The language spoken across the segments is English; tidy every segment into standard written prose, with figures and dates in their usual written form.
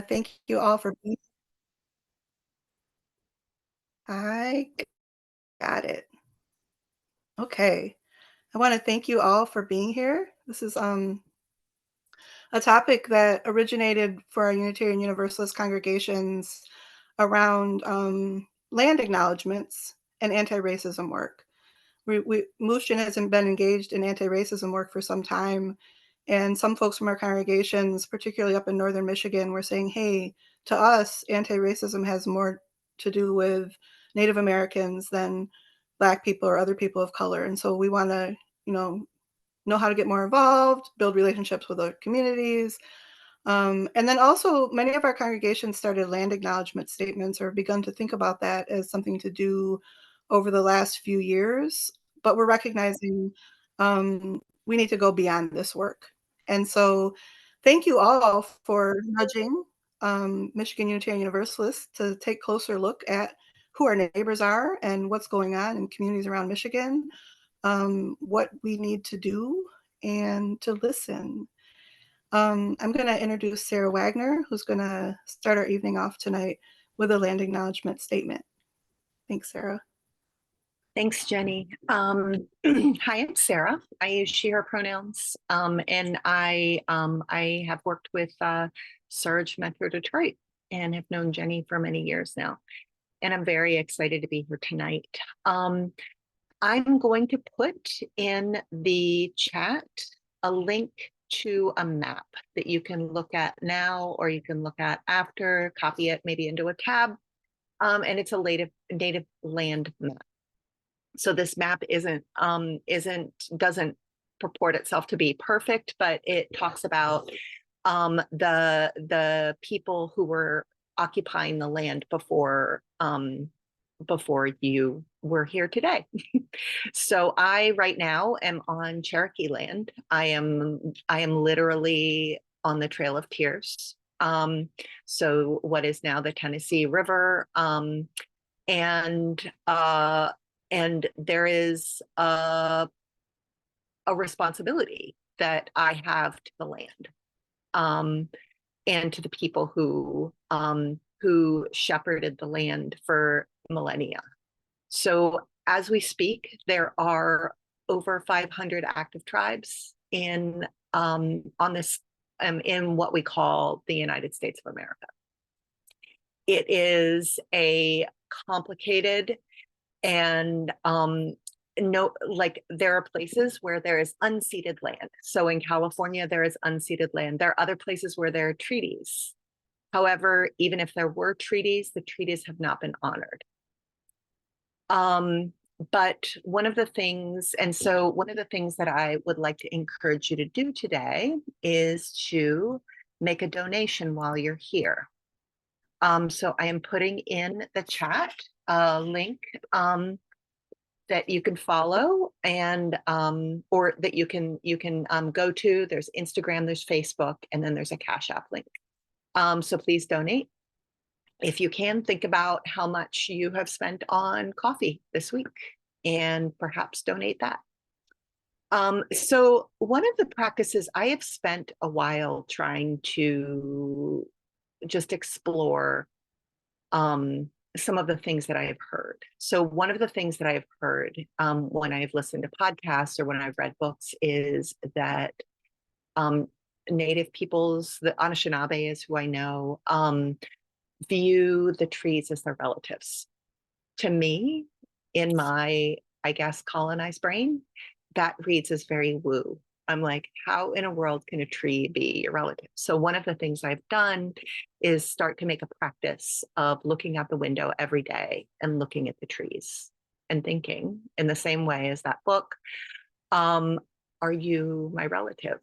thank you all for being. I got it. Okay. I want to thank you all for being here. This is a topic that originated for our Unitarian Universalist congregations around land acknowledgements and anti-racism work. MUUSJN has been engaged in anti-racism work for some time, and some folks from our congregations, particularly up in northern Michigan, were saying, hey, to us, anti-racism has more to do with Native Americans than Black people or other people of color. And so we want to, know how to get more involved, build relationships with other communities. And then also many of our congregations started land acknowledgement statements or begun to think about that as something to do over the last few years. But we're recognizing we need to go beyond this work. And so thank you all for nudging Michigan Unitarian Universalists to take a closer look at who our neighbors are and what's going on in communities around Michigan, what we need to do, and to listen. I'm going to introduce Sarah Wagner, who's going to start our evening off tonight with a land acknowledgement statement. Thanks, Sarah. Thanks, Jenny. Hi, I'm Sarah. I use she, her pronouns, and I have worked with Surge Metro Detroit and have known Jenny for many years now. And I'm very excited to be here tonight. I'm going to put in the chat a link to a map that you can look at now, or you can look at after, copy it maybe into a tab. And it's a native land map. So this map doesn't purport itself to be perfect, but it talks about the people who were occupying the land before you were here today. So I right now am on Cherokee land. I am literally on the Trail of Tears. So what is now the Tennessee River, and there is a responsibility that I have to the land, and to the people who shepherded the land for millennia. So as we speak, there are over 500 active tribes in what we call the United States of America. It is a complicated and there are places where there is unceded land. So in California, there is unceded land. There are other places where there are treaties. However, even if there were treaties, the treaties have not been honored. But one of the things that I would like to encourage you to do today is to make a donation while you're here. So I am putting in the chat a link that you can follow and or that you can go to. There's Instagram, there's Facebook, and then there's a Cash App link. So please donate. If you can, think about how much you have spent on coffee this week and perhaps donate that. So one of the practices, I have spent a while trying to just explore some of the things that I have heard. So one of the things that I have heard when I've listened to podcasts or when I've read books is that Native peoples, the Anishinaabe is who I know, view the trees as their relatives. To me, in my, I guess, colonized brain, that reads as very woo. I'm like, how in a world can a tree be your relative? So one of the things I've done is start to make a practice of looking out the window every day and looking at the trees and thinking in the same way as that book, are you my relative?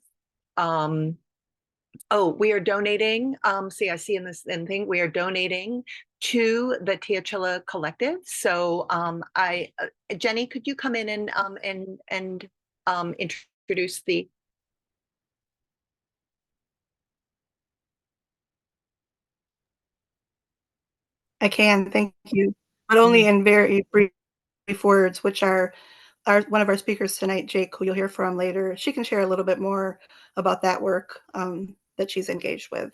Oh, we are donating. See, I see in this thing, we are donating to the Teachella Collective. So Jenny, could you come in and introduce the. I can, thank you, but only in very brief words, which are one of our speakers tonight, Jaike, who you'll hear from later. She can share a little bit more about that work that she's engaged with.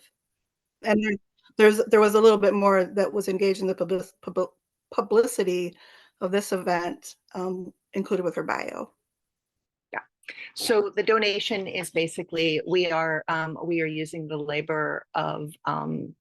And there was a little bit more that was engaged in the publicity of this event, included with her bio. Yeah. So the donation is basically we are using the labor of um,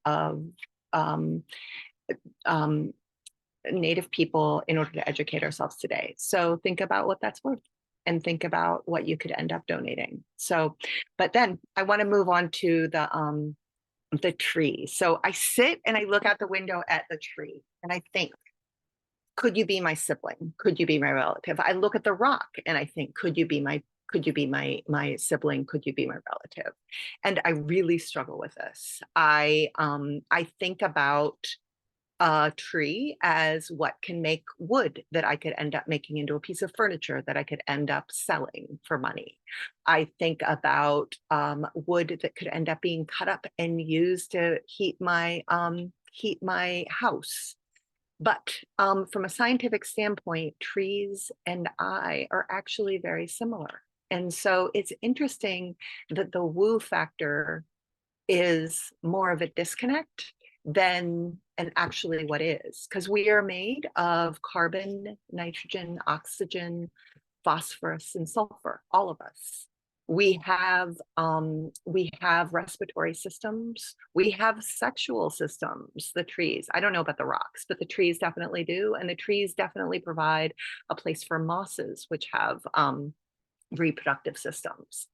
Native people in order to educate ourselves today. So think about what that's worth and think about what you could end up donating. So, but then I want to move on to the tree. So I sit and I look out the window at the tree and I think, could you be my sibling? Could you be my relative? I look at the rock and I think, could you be my sibling? Could you be my relative? And I really struggle with this. I think about a tree as what can make wood that I could end up making into a piece of furniture that I could end up selling for money. I think about wood that could end up being cut up and used to heat my house. But from a scientific standpoint, trees and I are actually very similar. And so it's interesting that the woo factor is more of a disconnect than and actually what is, because we are made of carbon, nitrogen, oxygen, phosphorus, and sulfur, all of us. We have respiratory systems. We have sexual systems. The trees, I don't know about the rocks, but the trees definitely do. And the trees definitely provide a place for mosses, which have reproductive systems.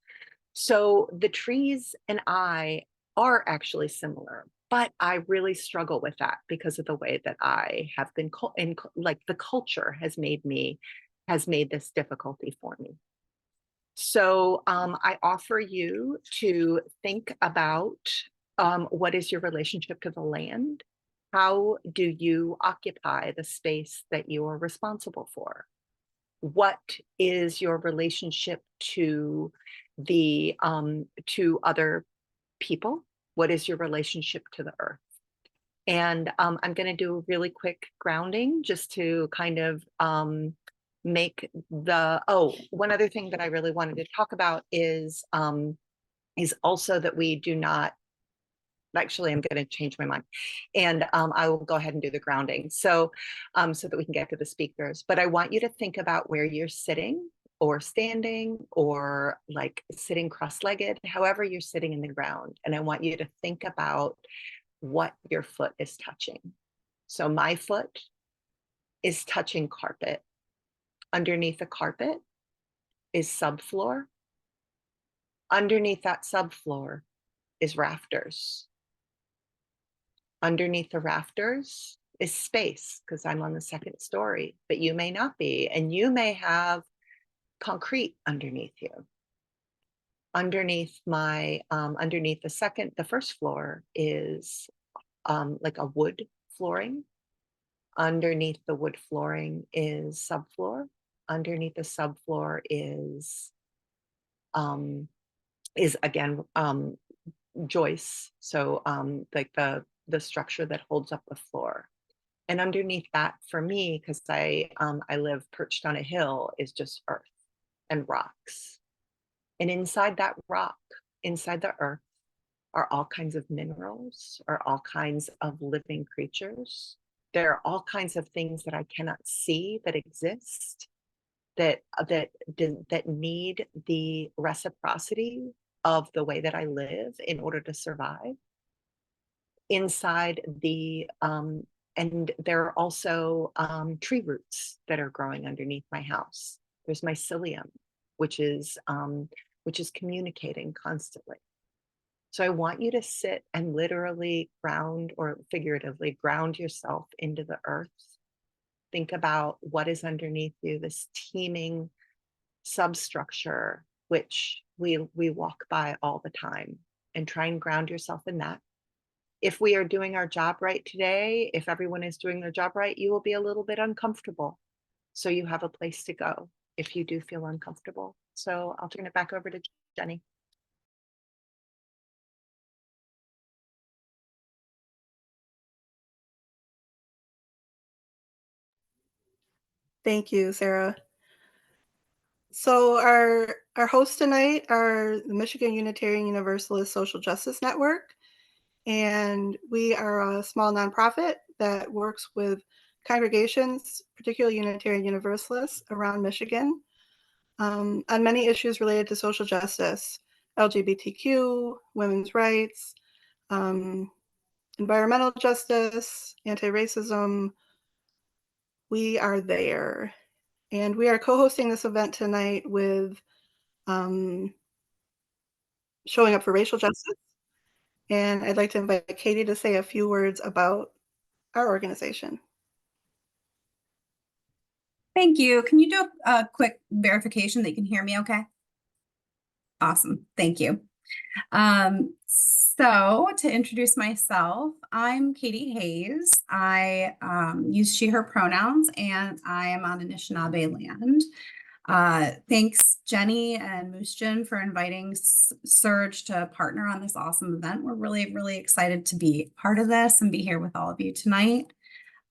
So the trees and I are actually similar, but I really struggle with that because of the way that I have been like the culture has made this difficulty for me. So I offer you to think about what is your relationship to the land? How do you occupy the space that you are responsible for? What is your relationship to other people? What is your relationship to the earth? And I'm going to do a really quick grounding just to kind of make one other thing that I really wanted to talk about is also that we do not. Actually, I'm going to change my mind, and I will go ahead and do the grounding. So that we can get to the speakers. But I want you to think about where you're sitting or standing or like sitting cross-legged, however you're sitting in the ground. And I want you to think about what your foot is touching. So my foot is touching carpet. Underneath the carpet is subfloor. Underneath that subfloor is rafters. Underneath the rafters is space, because I'm on the second story, but you may not be, and you may have concrete underneath you. Underneath the first floor is like a wood flooring. Underneath the wood flooring is subfloor. Underneath the subfloor is again joists. So like the structure that holds up the floor. And underneath that, for me, because I live perched on a hill, is just earth and rocks. And inside that rock, inside the earth, are all kinds of minerals, are all kinds of living creatures. There are all kinds of things that I cannot see that exist, that need the reciprocity of the way that I live in order to survive. Inside the and there are also tree roots that are growing underneath my house. There's mycelium, which is communicating constantly. So I want you to sit and literally ground, or figuratively ground yourself into the earth. Think about what is underneath you, this teeming substructure, which we walk by all the time, and try and ground yourself in that. If we are doing our job right today, if everyone is doing their job right, you will be a little bit uncomfortable. So you have a place to go if you do feel uncomfortable. So I'll turn it back over to Jenny. Thank you, Sarah. So our hosts tonight are the Michigan Unitarian Universalist Social Justice Network and we are a small nonprofit that works with congregations, particularly Unitarian Universalists around Michigan, on many issues related to social justice, LGBTQ, women's rights, um, environmental justice, anti-racism. We are there. And we are co-hosting this event tonight with um, Showing Up for Racial Justice. And I'd like to invite Katie to say a few words about our organization. Thank you. Can you do a quick verification that you can hear me okay? Awesome. Thank you. So to introduce myself, I'm Katie Hayes. I use she, her pronouns, and I am on Anishinaabe land. Thanks Jenny and MUUSJN for inviting Surge to partner on this awesome event. We're really, really excited to be part of this and be here with all of you tonight.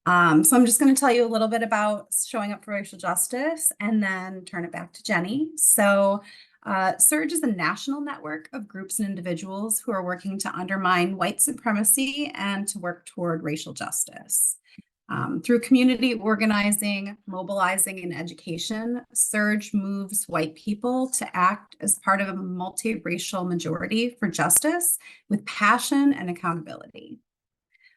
So I'm just going to tell you a little bit about Showing Up for Racial Justice and then turn it back to Jenny. So SURGE is a national network of groups and individuals who are working to undermine white supremacy and to work toward racial justice. Through community organizing, mobilizing, and education, SURGE moves white people to act as part of a multiracial majority for justice with passion and accountability.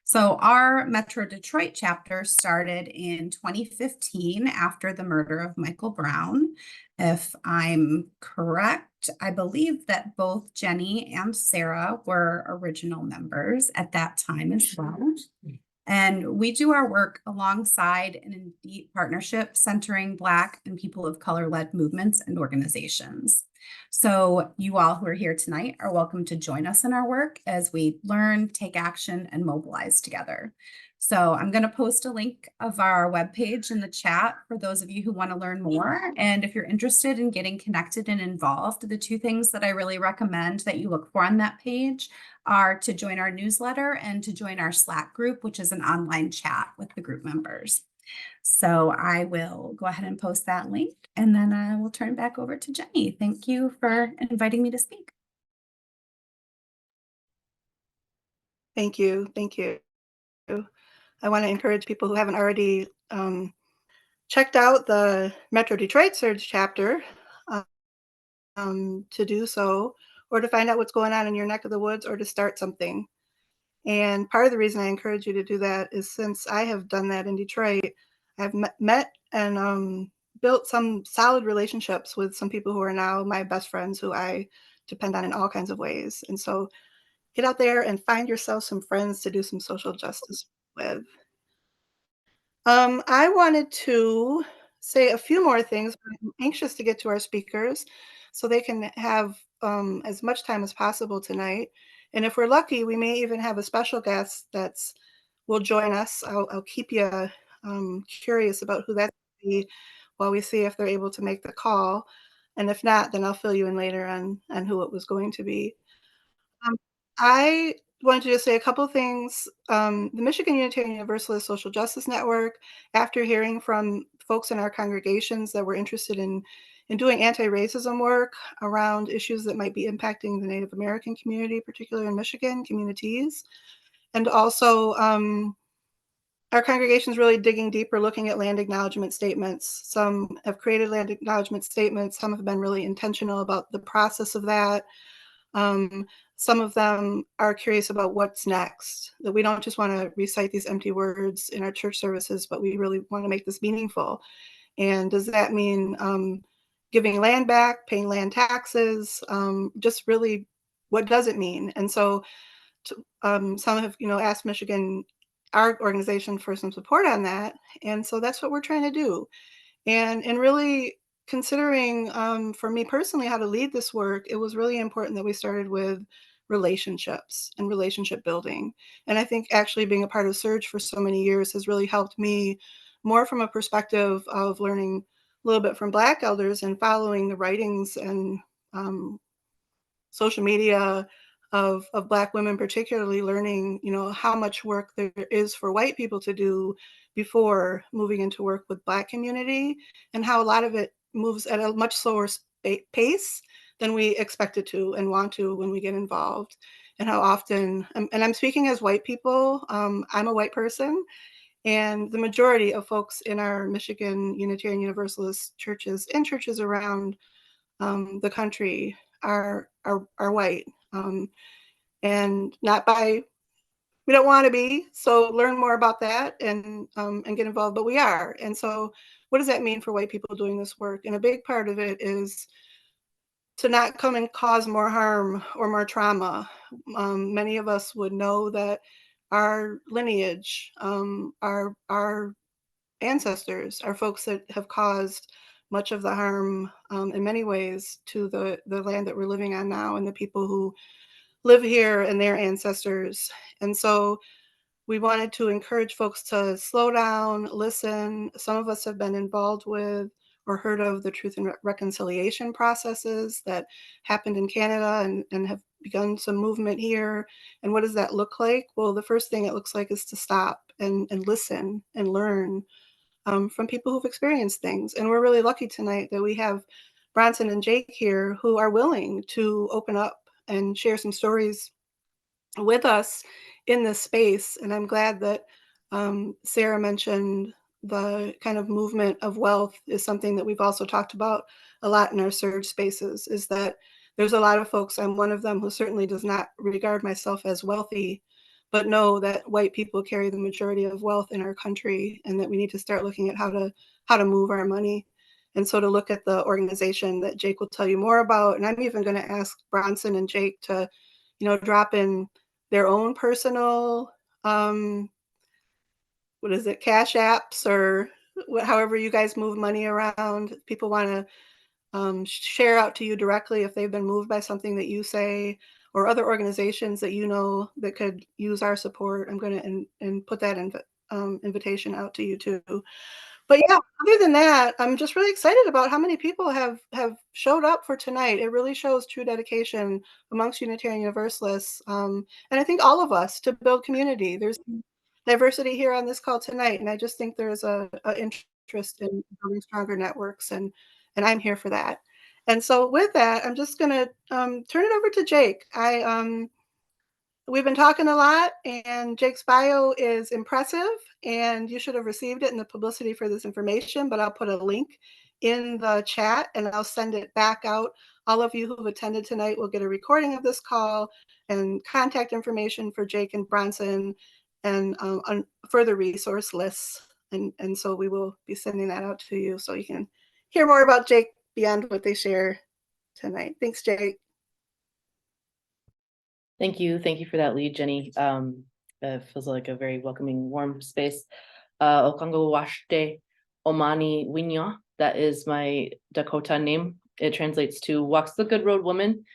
So our Metro Detroit chapter started in 2015 after the murder of Michael Brown. If I'm correct, I believe that both Jenny and Sarah were original members at that time as well. And we do our work alongside and in deep partnership centering Black and people of color-led movements and organizations. So you all who are here tonight are welcome to join us in our work as we learn, take action, and mobilize together. So I'm going to post a link of our webpage in the chat for those of you who want to learn more. And if you're interested in getting connected and involved, the two things that I really recommend that you look for on that page are to join our newsletter and to join our Slack group, which is an online chat with the group members. So I will go ahead and post that link, and then I will turn it back over to Jenny. Thank you for inviting me to speak. Thank you. Thank you. I want to encourage people who haven't already checked out the Metro Detroit Surge chapter to do so, or to find out what's going on in your neck of the woods, or to start something. And part of the reason I encourage you to do that is since I have done that in Detroit, I've met and built some solid relationships with some people who are now my best friends who I depend on in all kinds of ways. And so get out there and find yourself some friends to do some social justice with. I wanted to say a few more things, but I'm anxious to get to our speakers so they can have as much time as possible tonight. And if we're lucky, we may even have a special guest that's will join us. I'll keep you curious about who that will be while we see if they're able to make the call. And if not, then I'll fill you in later on who it was going to be. I wanted to just say a couple things. The Michigan Unitarian Universalist Social Justice Network, after hearing from folks in our congregations that were interested in doing anti-racism work around issues that might be impacting the Native American community, particularly in Michigan communities, and also our congregation is really digging deeper, looking at land acknowledgement statements. Some have created land acknowledgement statements. Some have been really intentional about the process of that. Some of them are curious about what's next, that we don't just want to recite these empty words in our church services, but we really want to make this meaningful. And does that mean giving land back, paying land taxes? Just really, what does it mean? And so some have, asked Michigan, our organization, for some support on that. And so that's what we're trying to do. And really considering, for me personally, how to lead this work, it was really important that we started with relationships and relationship building. And I think actually being a part of Surge for so many years has really helped me more from a perspective of learning a little bit from Black elders and following the writings and social media of Black women, particularly learning, how much work there is for white people to do before moving into work with Black community, and how a lot of it moves at a much slower pace than we expect it to and want to when we get involved. and how often, and I'm speaking as white people, I'm a white person, and the majority of folks in our Michigan Unitarian Universalist churches and churches around the country are white, and not by, we don't want to be. So learn more about that and get involved. But we are, and so what does that mean for white people doing this work? And a big part of it is to not come and cause more harm or more trauma. Many of us would know that our lineage, our ancestors, are folks that have caused much of the harm in many ways to the land that we're living on now and the people who live here and their ancestors. And so we wanted to encourage folks to slow down, listen. Some of us have been involved with or heard of the truth and reconciliation processes that happened in Canada and have begun some movement here. And what does that look like? Well, the first thing it looks like is to stop and listen and learn from people who've experienced things. And we're really lucky tonight that we have Bronson and Jaike here who are willing to open up and share some stories with us in this space. And I'm glad that Sarah mentioned the kind of movement of wealth is something that we've also talked about a lot in our surge spaces, is that there's a lot of folks, I'm one of them, who certainly does not regard myself as wealthy, but know that white people carry the majority of wealth in our country and that we need to start looking at how to move our money. And so to look at the organization that Jaike will tell you more about, and I'm even going to ask Bronson and Jaike to, drop in their own personal, what is it, cash apps or however you guys move money around. People want to share out to you directly if they've been moved by something that you say, or other organizations that you know that could use our support. I'm going to put that invitation out to you too. But yeah, other than that, I'm just really excited about how many people have showed up for tonight. It really shows true dedication amongst Unitarian Universalists, and I think all of us, to build community. There's diversity here on this call tonight, and I just think there's a interest in building stronger networks, and I'm here for that. And so with that, I'm just going to turn it over to Jaike. We've been talking a lot, and Jaike's bio is impressive, and you should have received it in the publicity for this information, but I'll put a link in the chat and I'll send it back out. All of you who've attended tonight will get a recording of this call and contact information for Jaike and Bronson and further resource lists. And so we will be sending that out to you so you can hear more about Jaike beyond what they share tonight. Thanks, Jaike. Thank you. Thank you for that lead, Jenny. It feels like a very welcoming, warm space. Okango Washte Omani Winya. That is my Dakota name. It translates to Walks the Good Road Woman.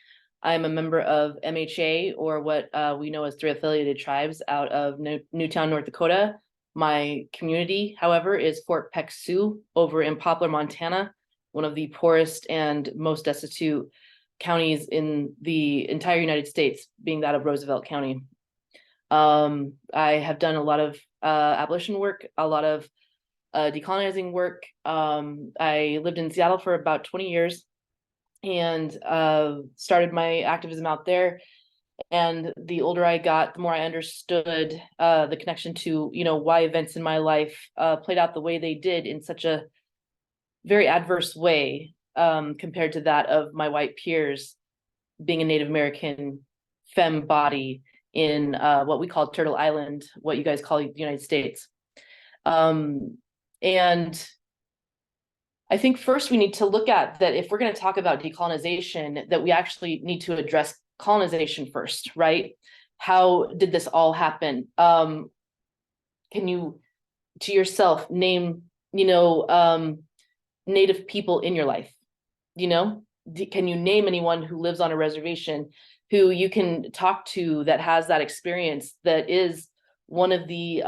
I'm a member of MHA, or what we know as 3 affiliated tribes out of Newtown, North Dakota. My community, however, is Fort Peck Sioux over in Poplar, Montana, one of the poorest and most destitute counties in the entire United States, being that of Roosevelt County. I have done a lot of abolition work, a lot of decolonizing work. I lived in Seattle for about 20 years and started my activism out there. And the older I got, the more I understood the connection to, why events in my life played out the way they did in such a very adverse way compared to that of my white peers, being a Native American femme body in what we call Turtle Island, what you guys call the United States. And I think first we need to look at that if we're going to talk about decolonization, that we actually need to address colonization first, right? How did this all happen? Can you, to yourself, name, Native people in your life? Can you name anyone who lives on a reservation who you can talk to that has that experience, that is one of the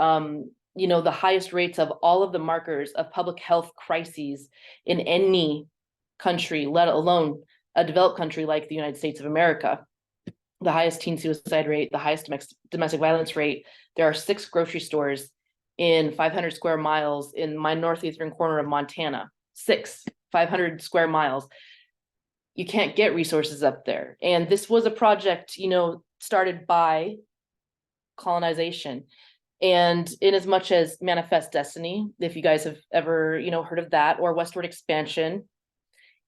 the highest rates of all of the markers of public health crises in any country, let alone a developed country like the United States of America? The highest teen suicide rate, the highest domestic violence rate. There are 6 grocery stores in 500 square miles in my northeastern corner of Montana. 500 square miles. You can't get resources up there. And this was a project, started by colonization. And in as much as manifest destiny, if you guys have ever, heard of that, or westward expansion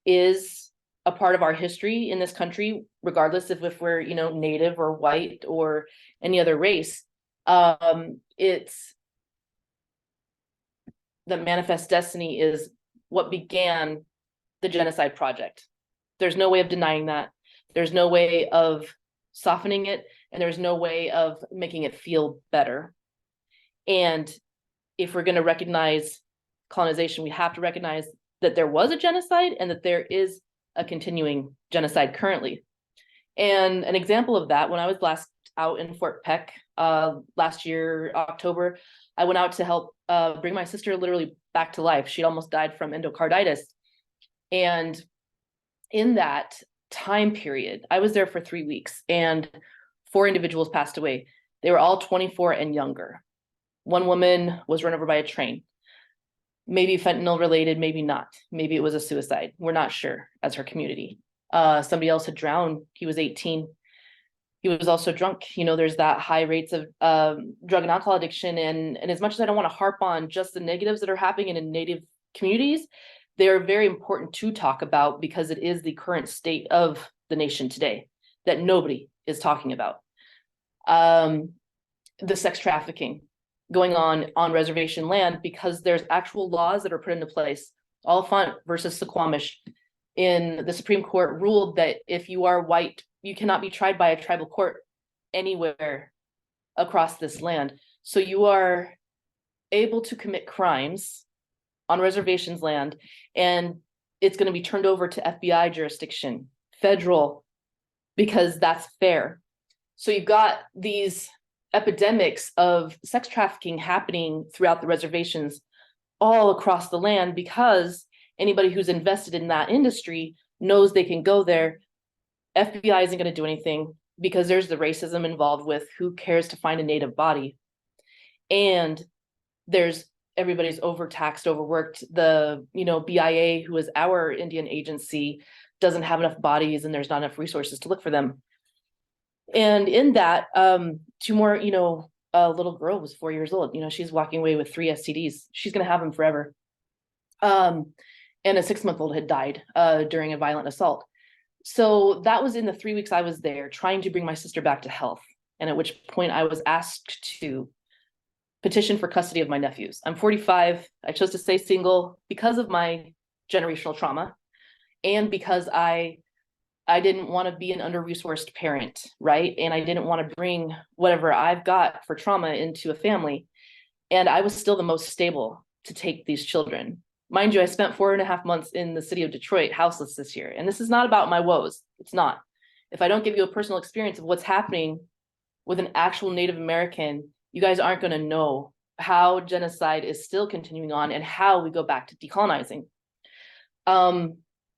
is a part of our history in this country, regardless of if we're, native or white or any other race. It's that manifest destiny is what began the genocide project. There's no way of denying that. There's no way of softening it, and there's no way of making it feel better. And if we're going to recognize colonization, we have to recognize that there was a genocide and that there is a continuing genocide currently. And an example of that, when I was last out in Fort Peck last year, October, I went out to help bring my sister literally back to life. She'd almost died from endocarditis. And in that time period, I was there for 3 weeks, and 4 individuals passed away. They were all 24 and younger. One woman was run over by a train, maybe fentanyl related, maybe not. Maybe it was a suicide. We're not sure as her community. Somebody else had drowned. He was 18. He was also drunk. There's that high rates of drug and alcohol addiction. And as much as I don't want to harp on just the negatives that are happening in Native communities, they're very important to talk about because it is the current state of the nation today that nobody is talking about. The sex trafficking going on reservation land, because there's actual laws that are put into place. Oliphant versus Suquamish in the Supreme Court ruled that if you are white, you cannot be tried by a tribal court anywhere across this land. So you are able to commit crimes on reservations land, and it's going to be turned over to FBI jurisdiction, federal, because that's fair. So you've got these epidemics of sex trafficking happening throughout the reservations all across the land, because anybody who's invested in that industry knows they can go there. FBI isn't going to do anything because there's the racism involved with who cares to find a native body. And there's everybody's overtaxed, overworked. The, BIA, who is our Indian agency, doesn't have enough bodies and there's not enough resources to look for them. And in that, 2 more, a little girl was 4 years old. She's walking away with 3 STDs. She's going to have them forever. And a 6-month-old had died during a violent assault. So that was in the 3 weeks I was there trying to bring my sister back to health. And at which point I was asked to petition for custody of my nephews. I'm 45. I chose to stay single because of my generational trauma and because I didn't want to be an under-resourced parent, right? And I didn't want to bring whatever I've got for trauma into a family. And I was still the most stable to take these children. Mind you, I spent 4.5 months in the city of Detroit houseless this year. And this is not about my woes. It's not. If I don't give you a personal experience of what's happening with an actual Native American, you guys aren't going to know how genocide is still continuing on and how we go back to decolonizing.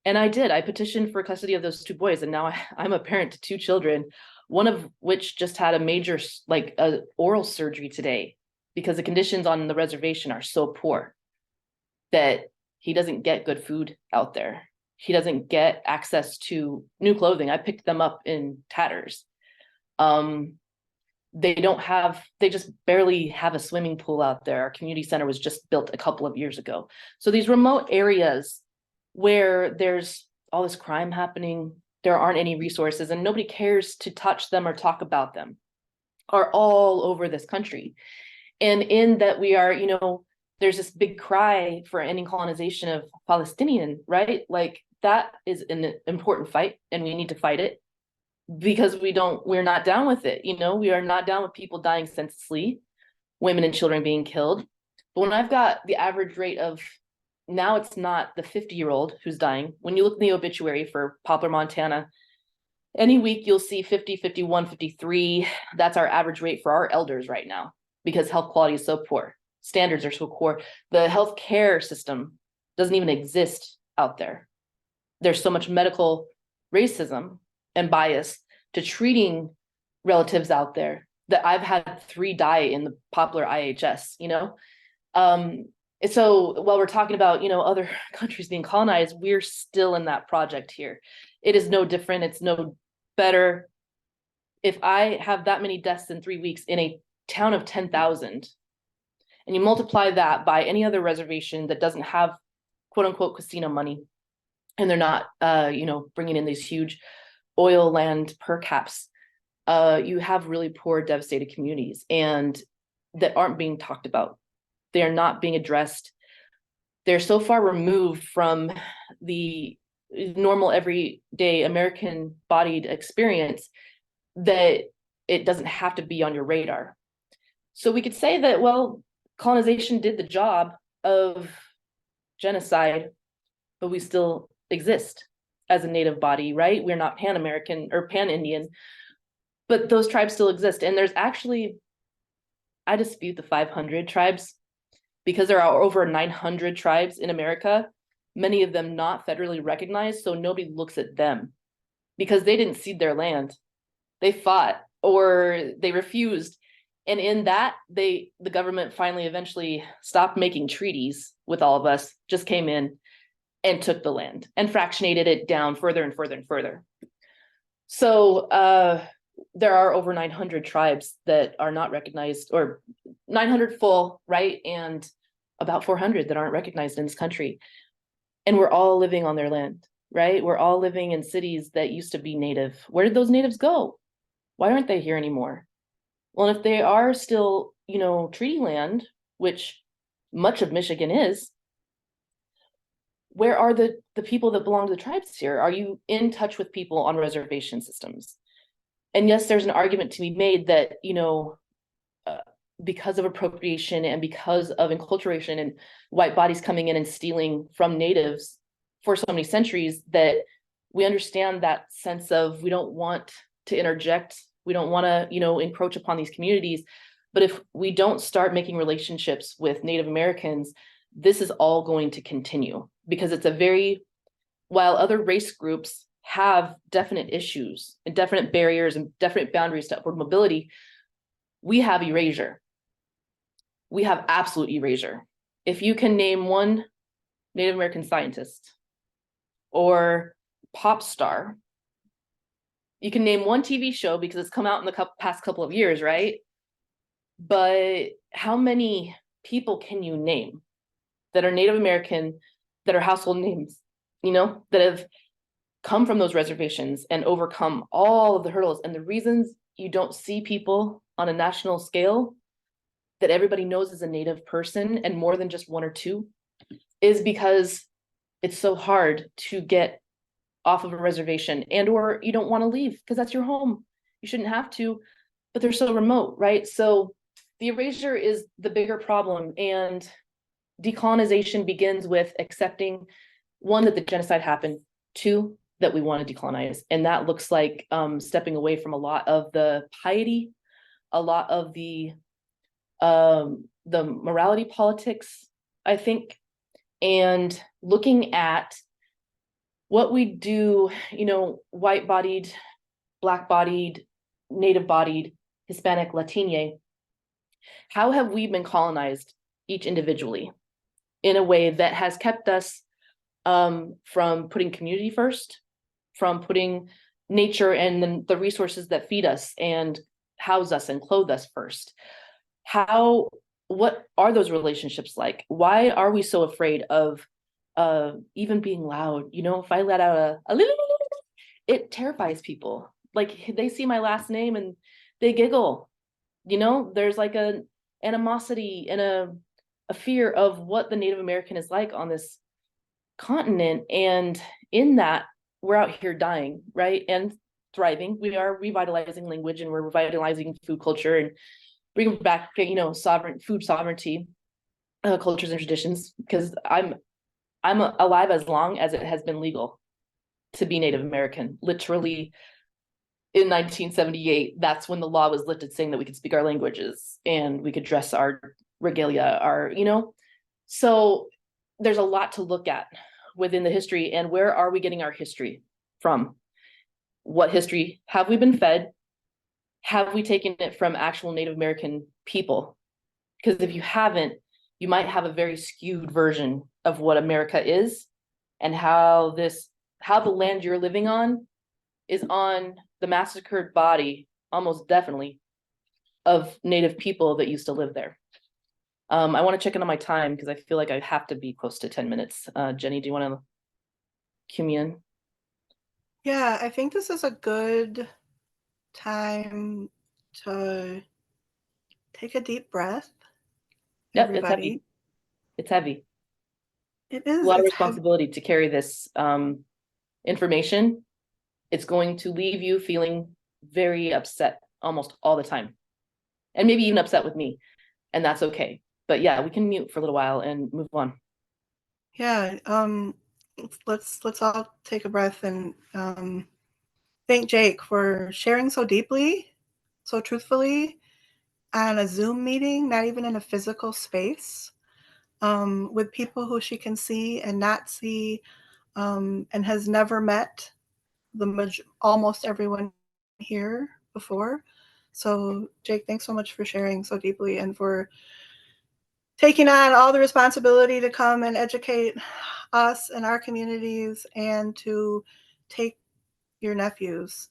And I did. I petitioned for custody of those 2 boys, and now I'm a parent to 2 children, one of which just had a major, oral surgery today because the conditions on the reservation are so poor that he doesn't get good food out there. He doesn't get access to new clothing. I picked them up in tatters. They just barely have a swimming pool out there. Our community center was just built a couple of years ago. So these remote areas where there's all this crime happening, there aren't any resources and nobody cares to touch them or talk about them, are all over this country. And in that we are, there's this big cry for ending colonization of Palestinian, right? Like that is an important fight and we need to fight it because we're not down with it. We are not down with people dying senselessly, women and children being killed. But when I've got the average rate of, now it's not the 50-year-old who's dying. When you look in the obituary for Poplar, Montana, any week you'll see 50, 51, 53. That's our average rate for our elders right now because health quality is so poor. Standards are so poor. The healthcare system doesn't even exist out there. There's so much medical racism and bias to treating relatives out there that I've had 3 die in the Poplar IHS, So while we're talking about, other countries being colonized, we're still in that project here. It is no different. It's no better. if I have that many deaths in 3 weeks in a town of 10,000, and you multiply that by any other reservation that doesn't have quote unquote casino money, and they're not, bringing in these huge oil land per caps, you have really poor, devastated communities, and that aren't being talked about. They are not being addressed. They're so far removed from the normal, everyday American bodied experience that it doesn't have to be on your radar. So we could say that, well, colonization did the job of genocide, but we still exist as a native body, right? We're not Pan-American or Pan-Indian, but those tribes still exist. And there's actually, I dispute the 500 tribes, because there are over 900 tribes in America, many of them not federally recognized, so nobody looks at them because they didn't cede their land. They fought or they refused. And in that, the government finally eventually stopped making treaties with all of us, just came in and took the land and fractionated it down further and further and further. So there are over 900 tribes that are not recognized, or 900 full, right? And about 400 that aren't recognized in this country. And we're all living on their land, right? We're all living in cities that used to be native. Where did those natives go? Why aren't they here anymore? Well, if they are still, treaty land, which much of Michigan is, where are the people that belong to the tribes here? Are you in touch with people on reservation systems? And yes, there's an argument to be made that, because of appropriation and because of enculturation and white bodies coming in and stealing from natives for so many centuries, that we understand that sense of, we don't want to interject, we don't want to, encroach upon these communities. But if we don't start making relationships with Native Americans, this is all going to continue, because it's while other race groups have definite issues and definite barriers and definite boundaries to upward mobility, we have erasure. We have absolute erasure. If you can name one Native American scientist or pop star, you can name one TV show because it's come out in the past couple of years, right? But how many people can you name that are Native American, that are household names, that have come from those reservations and overcome all of the hurdles? And the reasons you don't see people on a national scale that everybody knows is a Native person, and more than just one or two, is because it's so hard to get off of a reservation, and or you don't want to leave because that's your home. You shouldn't have to, but they're so remote, right? So the erasure is the bigger problem, and decolonization begins with accepting, one, that the genocide happened, two, that we want to decolonize. And that looks like stepping away from a lot of the piety, a lot of the morality politics, I think, and looking at what we do, white-bodied, black-bodied, native-bodied, Hispanic, Latine. How have we been colonized, each individually, in a way that has kept us from putting community first, from putting nature and the resources that feed us and house us and clothe us first? What are those relationships like? Why are we so afraid of even being loud? If I let out a little, it terrifies people. Like, they see my last name and they giggle. There's like an animosity and a fear of what the Native American is like on this continent. And in that, we're out here dying, right? And thriving. We are revitalizing language, and we're revitalizing food culture and bringing back, food sovereignty, cultures and traditions, because I'm alive as long as it has been legal to be Native American. Literally in 1978, that's when the law was lifted, saying that we could speak our languages and we could dress our regalia, so there's a lot to look at within the history. And where are we getting our history from? What history have we been fed? Have we taken it from actual Native American people? Because if you haven't, you might have a very skewed version of what America is, and how the land you're living on is on the massacred body almost definitely, of Native people that used to live there. I want to check in on my time because I feel like I have to be close to 10 minutes. Jenny, do you want to cue me in? Yeah, I think this is a good time to take a deep breath, Yep, it's heavy. everybody. It's heavy. It A is, lot of it's heavy. responsibility to carry this information. It's going to leave you feeling very upset almost all the time, and maybe even upset with me, and that's okay. But yeah, we can mute for a little while and move on. Yeah, let's all take a breath and thank Jaike for sharing so deeply, so truthfully on a Zoom meeting, not even in a physical space, with people who she can see and not see, and has never met almost everyone here before. So Jaike, thanks so much for sharing so deeply and for taking on all the responsibility to come and educate us and our communities and to take your nephews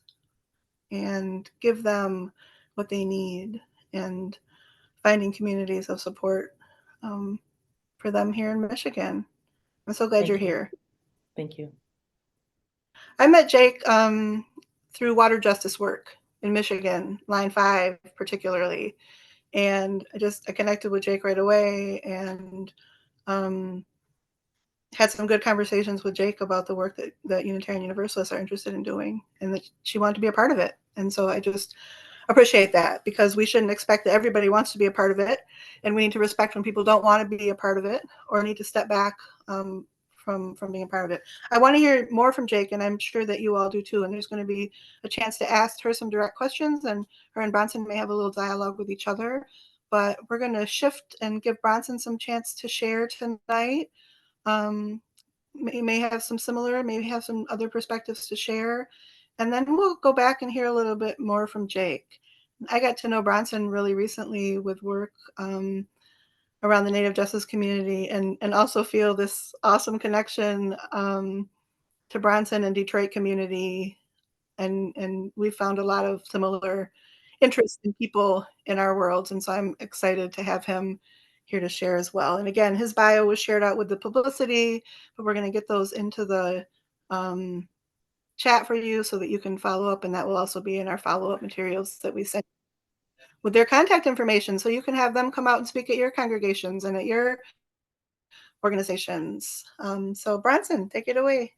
and give them what they need and finding communities of support for them here in Michigan. I'm so glad Thank you're you. here. Thank you. I met Jaike through water justice work in Michigan, Line 5 particularly. And I connected with Jaike right away and had some good conversations with Jaike about the work that Unitarian Universalists are interested in doing and that she wanted to be a part of it. And so I just appreciate that because we shouldn't expect that everybody wants to be a part of it. And we need to respect when people don't want to be a part of it or need to step back from being a part of it. I want to hear more from Jaike, and I'm sure that you all do too. And there's going to be a chance to ask her some direct questions, and her and Bronson may have a little dialogue with each other. But we're going to shift and give Bronson some chance to share tonight. May have some similar, maybe have some other perspectives to share. And then we'll go back and hear a little bit more from Jaike. I got to know Bronson really recently with work around the Native Justice community and also feel this awesome connection to Bronson and Detroit community. And we found a lot of similar interest in people in our worlds. And so I'm excited to have him here to share as well. And again, his bio was shared out with the publicity, but we're going to get those into the chat for you so that you can follow up. And that will also be in our follow-up materials that we send with their contact information. So you can have them come out and speak at your congregations and at your organizations. So Bronson, take it away.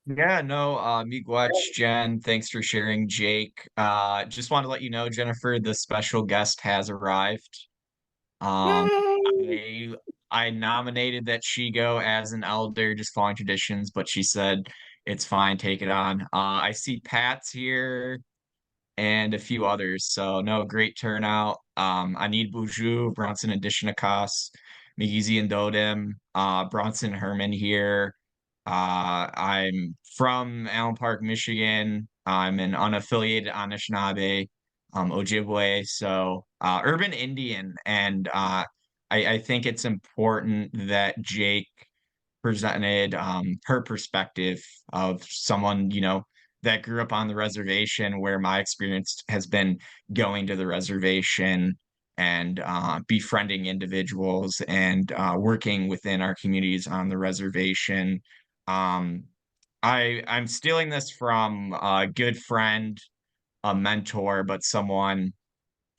Yeah, no, MUUSJN, thanks for sharing, Jaike. Just wanted to let you know, Jennifer, the special guest has arrived. Yay! I nominated that she go as an elder, just following traditions, but she said it's fine, take it on. I see Pat's here and a few others, so no, great turnout. I need Buju, Bronson and Dishnakas, McGeezy and Dodem, Bronson Herman here. I'm from Allen Park, Michigan. I'm an unaffiliated Anishinaabe, Ojibwe, so urban Indian, and I think it's important that Jaike presented her perspective of someone, that grew up on the reservation, where my experience has been going to the reservation and befriending individuals and working within our communities on the reservation. Um, I'm stealing this from a good friend, a mentor, but someone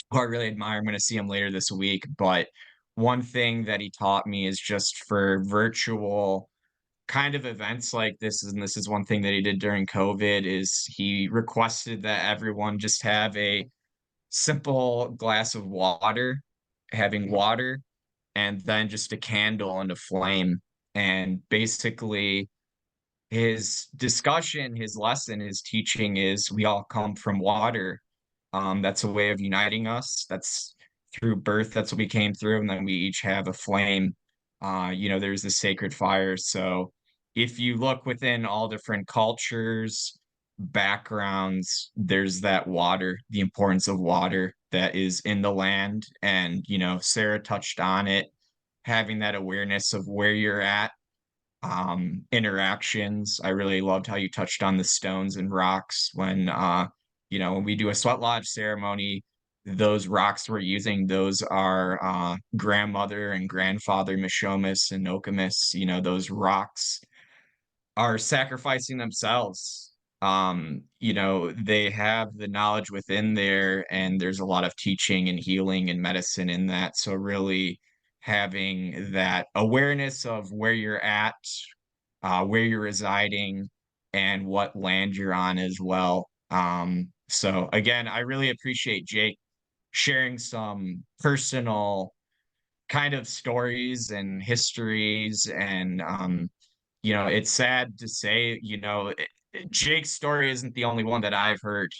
who I really admire. I'm going to see him later this week. But one thing that he taught me is just for virtual kind of events like this, and this is one thing that he did during COVID, is he requested that everyone just have a simple glass of water, having water, and then just a candle and a flame. And basically, his discussion, his lesson, his teaching is we all come from water. That's a way of uniting us. That's through birth. That's what we came through. And then we each have a flame. There's the sacred fire. So if you look within all different cultures, backgrounds, there's that water, the importance of water that is in the land. And, Sarah touched on it, having that awareness of where you're at, interactions. I really loved how you touched on the stones and rocks when When we do a sweat lodge ceremony, those rocks we're using, those are grandmother and grandfather Mishomis and Nokomis. Those rocks are sacrificing themselves. They have the knowledge within there, and there's a lot of teaching and healing and medicine in that. So really having that awareness of where you're at, where you're residing, and what land you're on as well. So again, I really appreciate Jaike sharing some personal kind of stories and histories. And it's sad to say, Jaike's story isn't the only one that I've heard.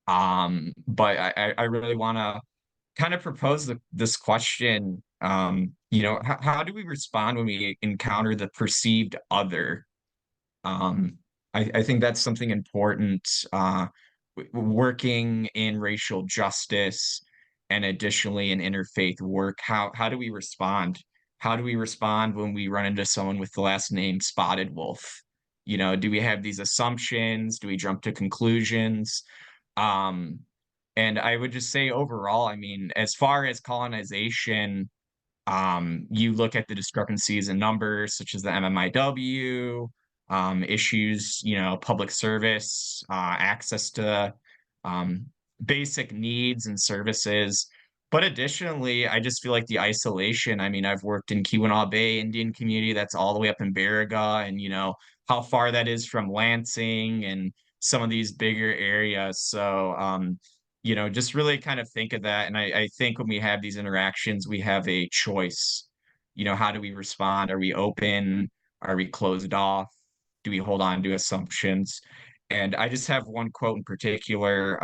But I really want to kind of propose this question. How do we respond when we encounter the perceived other? I think that's something important. Working in racial justice and additionally in interfaith work, how do we respond? How do we respond when we run into someone with the last name Spotted Wolf? Do we have these assumptions? Do we jump to conclusions? Um, and I would just say overall, I mean, as far as colonization, you look at the discrepancies in numbers, such as the MMIW, issues, public service, access to um, basic needs and services. But additionally, I just feel like the isolation. I mean, I've worked in Keweenaw Bay Indian community that's all the way up in Baraga, and how far that is from Lansing and some of these bigger areas. So, just really kind of think of that. And I think when we have these interactions, we have a choice. How do we respond? Are we open? Are we closed off? Do we hold on to assumptions? And I just have one quote in particular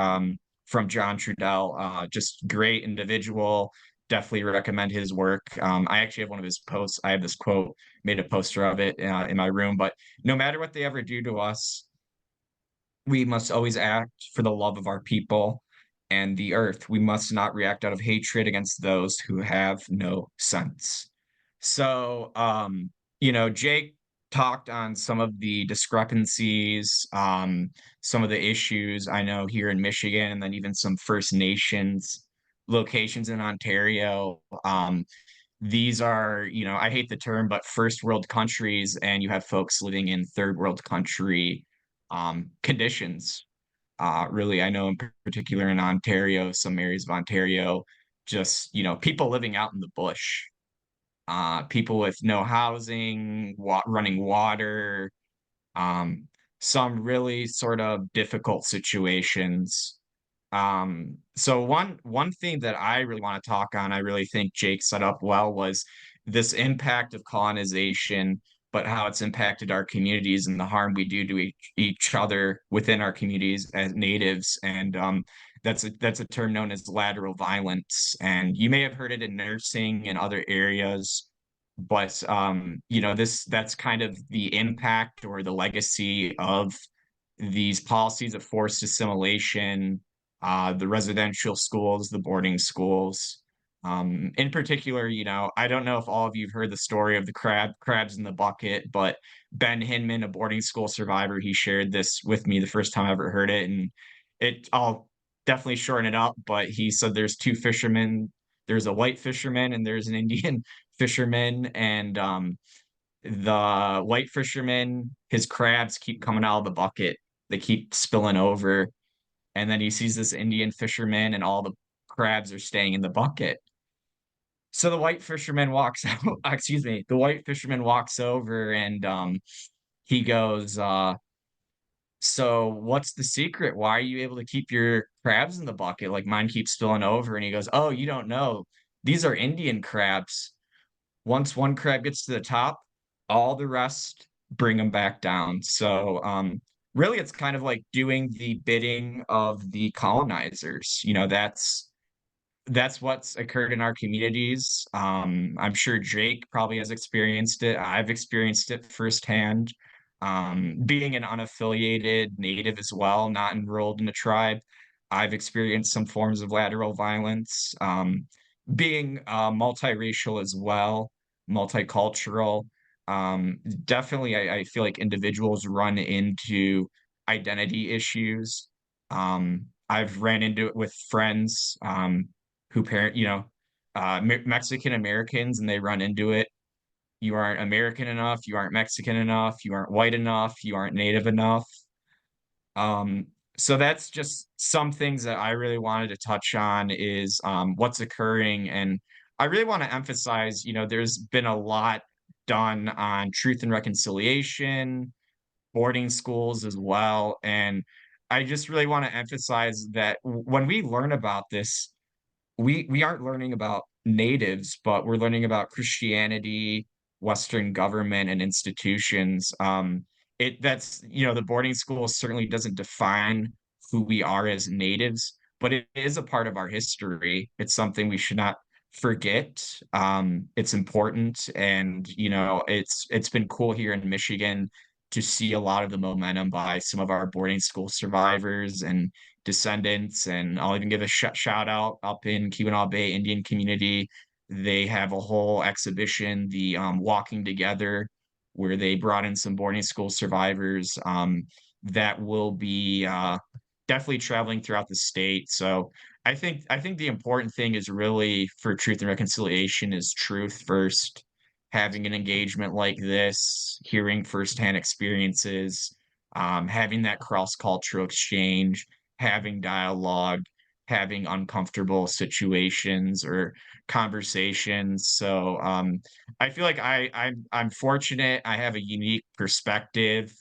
from John Trudell, just great individual. Definitely recommend his work. I actually have one of his posts. I have this quote, made a poster of it in my room. But no matter what they ever do to us, we must always act for the love of our people and the earth. We must not react out of hatred against those who have no sense. So, Jaike talked on some of the discrepancies, some of the issues I know here in Michigan, and then even some First Nations locations in Ontario. These are, I hate the term, but first world countries, and you have folks living in third world country conditions. Really, I know in particular in Ontario, some areas of Ontario, just, people living out in the bush, people with no housing, running water, um, some really sort of difficult situations. So one thing that I really want to talk on, I really think Jaike set up well, was this impact of colonization, but how it's impacted our communities and the harm we do to each other within our communities as natives. And that's a term known as lateral violence. And you may have heard it in nursing and other areas, but that's kind of the impact or the legacy of these policies of forced assimilation, the residential schools, the boarding schools. In particular, I don't know if all of you've heard the story of the crabs in the bucket, but Ben Hinman, a boarding school survivor, he shared this with me the first time I ever heard it. And I'll definitely shorten it up, but he said there's two fishermen. There's a white fisherman and there's an Indian fisherman. And the white fisherman, his crabs keep coming out of the bucket. They keep spilling over. And then he sees this Indian fisherman and all the crabs are staying in the bucket. So the white fisherman walks out, excuse me, the white fisherman walks over and he goes, so what's the secret? Why are you able to keep your crabs in the bucket? Like mine keeps spilling over. And he goes, oh, you don't know. These are Indian crabs. Once one crab gets to the top, all the rest bring them back down. So really it's kind of like doing the bidding of the colonizers. That's what's occurred in our communities. I'm sure Jaike probably has experienced it. I've experienced it firsthand. Being an unaffiliated native as well, not enrolled in a tribe, I've experienced some forms of lateral violence. Being multiracial as well, multicultural, definitely I feel like individuals run into identity issues I've ran into it with friends who parent, Mexican Americans, and they run into it. You aren't American enough, you aren't Mexican enough, you aren't white enough, you aren't Native enough. Um, so that's just some things that I really wanted to touch on is what's occurring. And I really want to emphasize, there's been a lot done on truth and reconciliation, boarding schools as well. And I just really want to emphasize that when we learn about this, we aren't learning about natives, but we're learning about Christianity, Western government, and institutions. The boarding school certainly doesn't define who we are as natives, but it is a part of our history. It's something we should not forget. It's important, and it's been cool here in Michigan to see a lot of the momentum by some of our boarding school survivors and descendants. And I'll even give a shout out up in Keweenaw Bay Indian community. They have a whole exhibition, the Walking Together, where they brought in some boarding school survivors that will be definitely traveling throughout the state. So I think the important thing is really for truth and reconciliation is truth first, having an engagement like this, hearing firsthand experiences, having that cross-cultural exchange, having dialogue, having uncomfortable situations or conversations. So I feel like I'm fortunate. I have a unique perspective.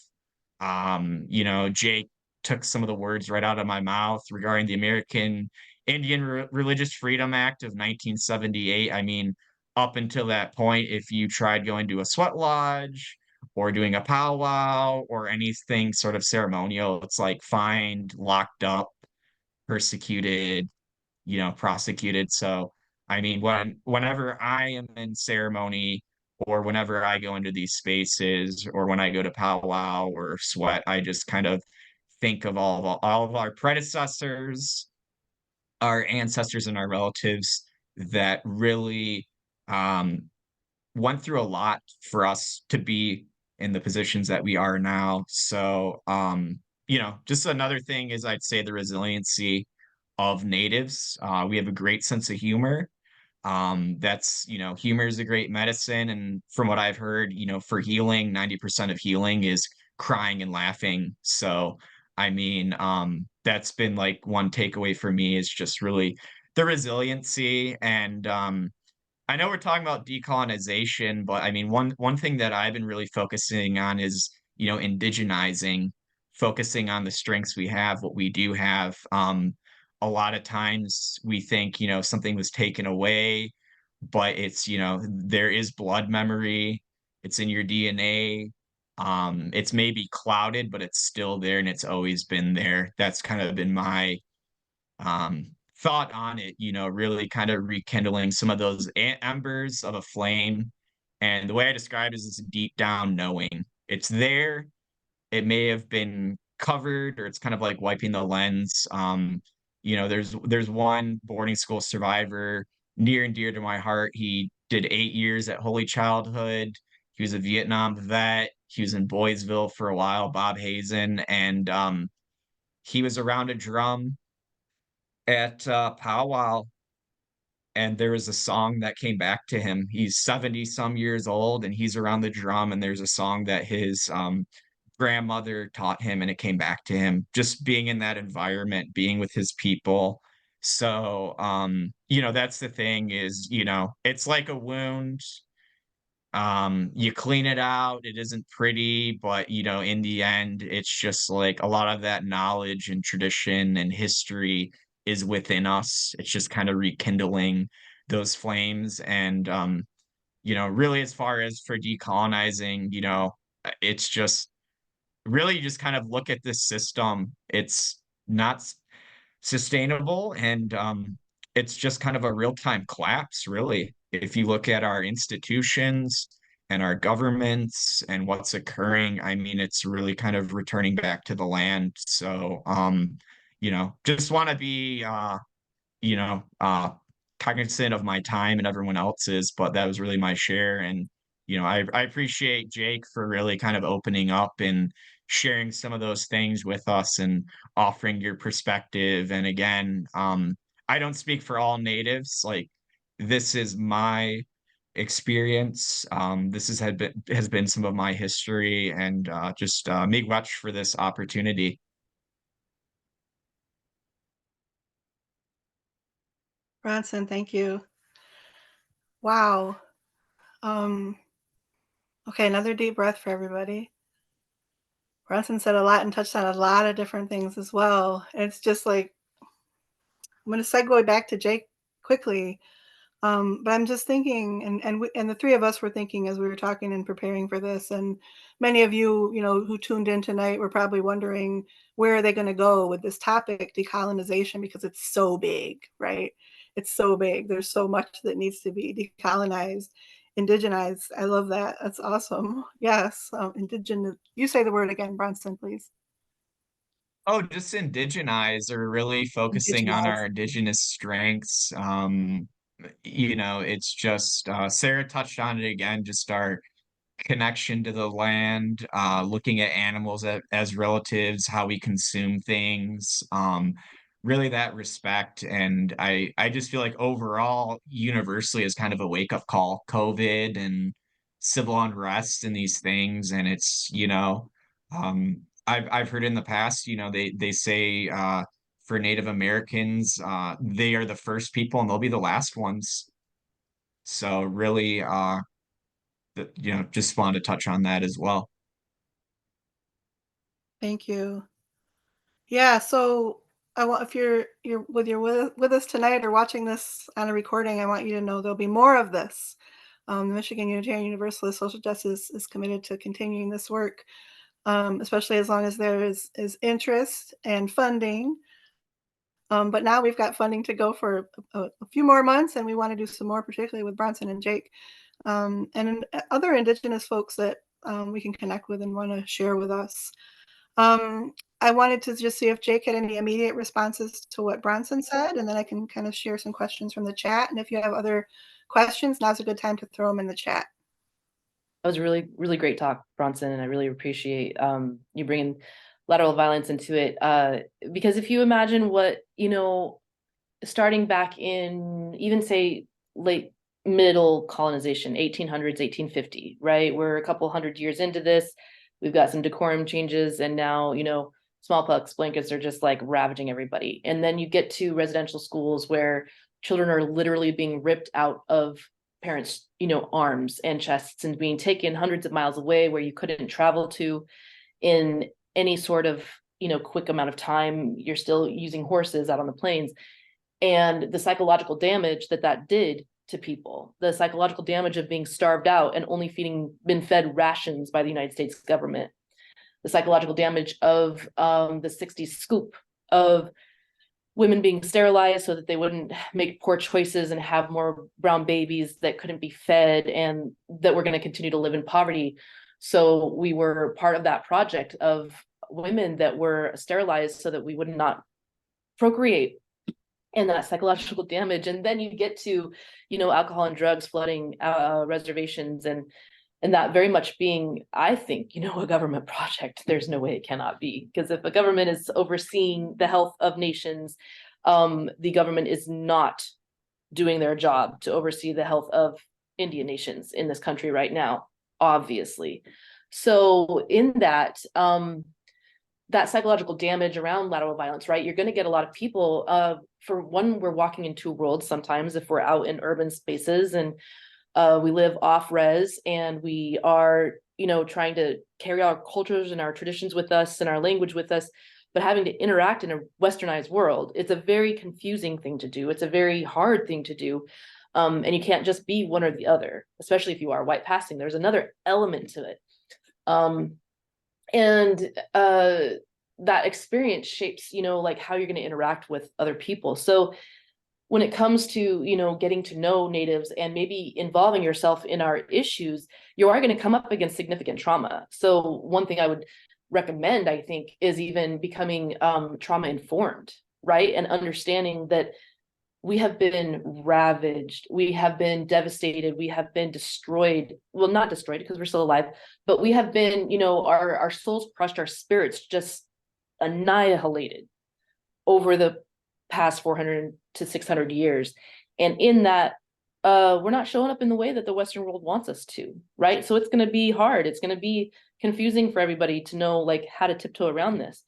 Jake took some of the words right out of my mouth regarding the American Indian Religious Freedom Act of 1978. I mean, up until that point, if you tried going to a sweat lodge or doing a powwow or anything sort of ceremonial, it's like fined, locked up, persecuted, prosecuted. So, I mean, whenever I am in ceremony or whenever I go into these spaces or when I go to powwow or sweat, I just kind of think of all of our predecessors, our ancestors, and our relatives that really went through a lot for us to be in the positions that we are now. So, just another thing is I'd say the resiliency of natives. We have a great sense of humor. Humor is a great medicine. And from what I've heard, for healing, 90% of healing is crying and laughing. So, I mean, that's been like one takeaway for me is just really the resiliency. And I know we're talking about decolonization, but I mean, one thing that I've been really focusing on is, indigenizing, focusing on the strengths we have, what we do have. A lot of times we think, something was taken away, but it's, there is blood memory, it's in your DNA. It's maybe clouded, but it's still there and it's always been there. That's kind of been my thought on it, really kind of rekindling some of those embers of a flame. And the way I describe it is this deep down knowing it's there. It may have been covered, or it's kind of like wiping the lens. There's one boarding school survivor near and dear to my heart. He did 8 years at Holy Childhood. He was a Vietnam vet. He was in Boysville for a while, Bob Hazen, and he was around a drum at powwow, and there was a song that came back to him. He's 70 some years old and he's around the drum, and there's a song that his grandmother taught him, and it came back to him just being in that environment, being with his people. So that's the thing is, it's like a wound. You clean it out, it isn't pretty, but in the end it's just like a lot of that knowledge and tradition and history is within us. It's just kind of rekindling those flames. And really, as far as for decolonizing, it's just really just kind of look at this system. It's not sustainable, and it's just kind of a real-time collapse, really. If you look at our institutions and our governments and what's occurring, I mean, it's really kind of returning back to the land. So just want to be you know cognizant of my time and everyone else's, but that was really my share. And I appreciate Jake for really kind of opening up and sharing some of those things with us and offering your perspective. And again, I don't speak for all natives. Like, this is my experience. This has been some of my history, and just miigwech for this opportunity. Bronson, thank you. Wow. Okay, another deep breath for everybody. Bronson said a lot and touched on a lot of different things as well. It's just like, I'm going to segue back to Jake quickly. But I'm just thinking, and the three of us were thinking as we were talking and preparing for this, and many of you, who tuned in tonight were probably wondering, where are they going to go with this topic, decolonization, because it's so big, right? It's so big. There's so much that needs to be decolonized, indigenized. I love that. That's awesome. Yes, indigenous. You say the word again, Bronson, please. Oh, just indigenize, or really focusing on Indigenize. our indigenous strengths. It's just Sarah touched on it again, just our connection to the land, looking at animals as relatives, how we consume things, really that respect. And I just feel like overall, universally, is kind of a wake-up call, COVID and civil unrest and these things. And it's, I've heard in the past, they say for Native Americans, they are the first people and they'll be the last ones. So really, just wanted to touch on that as well. Thank you. Yeah, so I want, if you're with us tonight or watching this on a recording, I want you to know there'll be more of this. The Michigan Unitarian Universalist Social Justice is committed to continuing this work, especially as long as there is interest and funding. But now we've got funding to go for a few more months, and we want to do some more, particularly with Bronson and Jake, and other Indigenous folks that we can connect with and want to share with us. I wanted to just see if Jake had any immediate responses to what Bronson said, and then I can kind of share some questions from the chat. And if you have other questions, now's a good time to throw them in the chat. That was a really, really great talk, Bronson, and I really appreciate you bringing lateral violence into it. Because if you imagine what, starting back in even say late middle colonization, 1800s, 1850, right? We're a couple hundred years into this. We've got some decorum changes, and now, smallpox blankets are just like ravaging everybody. And then you get to residential schools where children are literally being ripped out of parents, arms and chests, and being taken hundreds of miles away where you couldn't travel to in any sort of, quick amount of time. You're still using horses out on the plains. And the psychological damage that did to people, the psychological damage of being starved out and only been fed rations by the United States government, the psychological damage of the 60s scoop of women being sterilized so that they wouldn't make poor choices and have more brown babies that couldn't be fed, and that we're going to continue to live in poverty. So we were part of that project of women that were sterilized so that we would not procreate, and that psychological damage. And then you get to, alcohol and drugs flooding reservations, and that very much being, I think, a government project. There's no way it cannot be, because if a government is overseeing the health of nations, the government is not doing their job to oversee the health of Indian nations in this country right now, obviously. So in that, that psychological damage around lateral violence, right? You're going to get a lot of people, for one, we're walking into a world sometimes if we're out in urban spaces and we live off res, and we are, trying to carry our cultures and our traditions with us and our language with us, but having to interact in a westernized world. It's a very confusing thing to do. It's a very hard thing to do. And you can't just be one or the other, especially if you are white passing. There's another element to it. That experience shapes, like how you're going to interact with other people. So when it comes to, getting to know natives and maybe involving yourself in our issues, you are going to come up against significant trauma. So one thing I would recommend, I think, is even becoming trauma informed, right? And understanding that we have been ravaged, we have been devastated, we have been destroyed. Well, not destroyed because we're still alive, but we have been, you know, our souls crushed, our spirits just annihilated over the past 400 to 600 years. And in that, we're not showing up in the way that the Western world wants us to, right? So it's going to be hard. It's going to be confusing for everybody to know like how to tiptoe around this.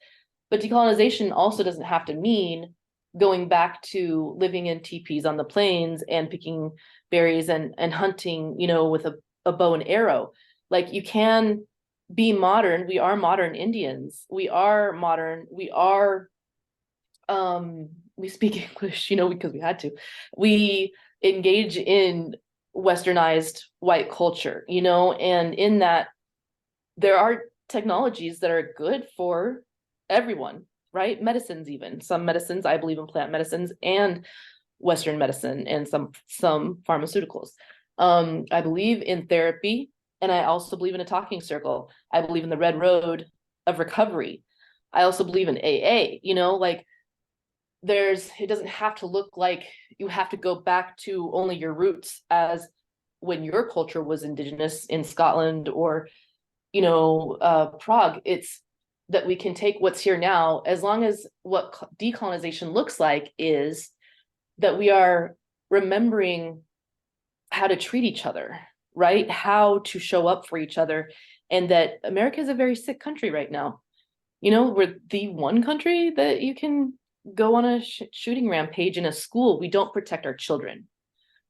But decolonization also doesn't have to mean going back to living in teepees on the plains and picking berries and hunting, you know, with a bow and arrow. Like you can be modern. We are modern Indians. We are modern. We are, we speak English, you know, because we had to. We engage in westernized white culture, you know, and in that there are technologies that are good for everyone, right? Medicines, even some medicines, I believe in plant medicines and Western medicine and some pharmaceuticals. I believe in therapy, and I also believe in a talking circle. I believe in the red road of recovery. I also believe in AA, you know, like it doesn't have to look like you have to go back to only your roots as when your culture was indigenous in Scotland or, you know, Prague. It's that we can take what's here now, as long as what decolonization looks like is that we are remembering how to treat each other, right? How to show up for each other. And that America is a very sick country right now. You know, we're the one country that you can go on a shooting rampage in a school. We don't protect our children.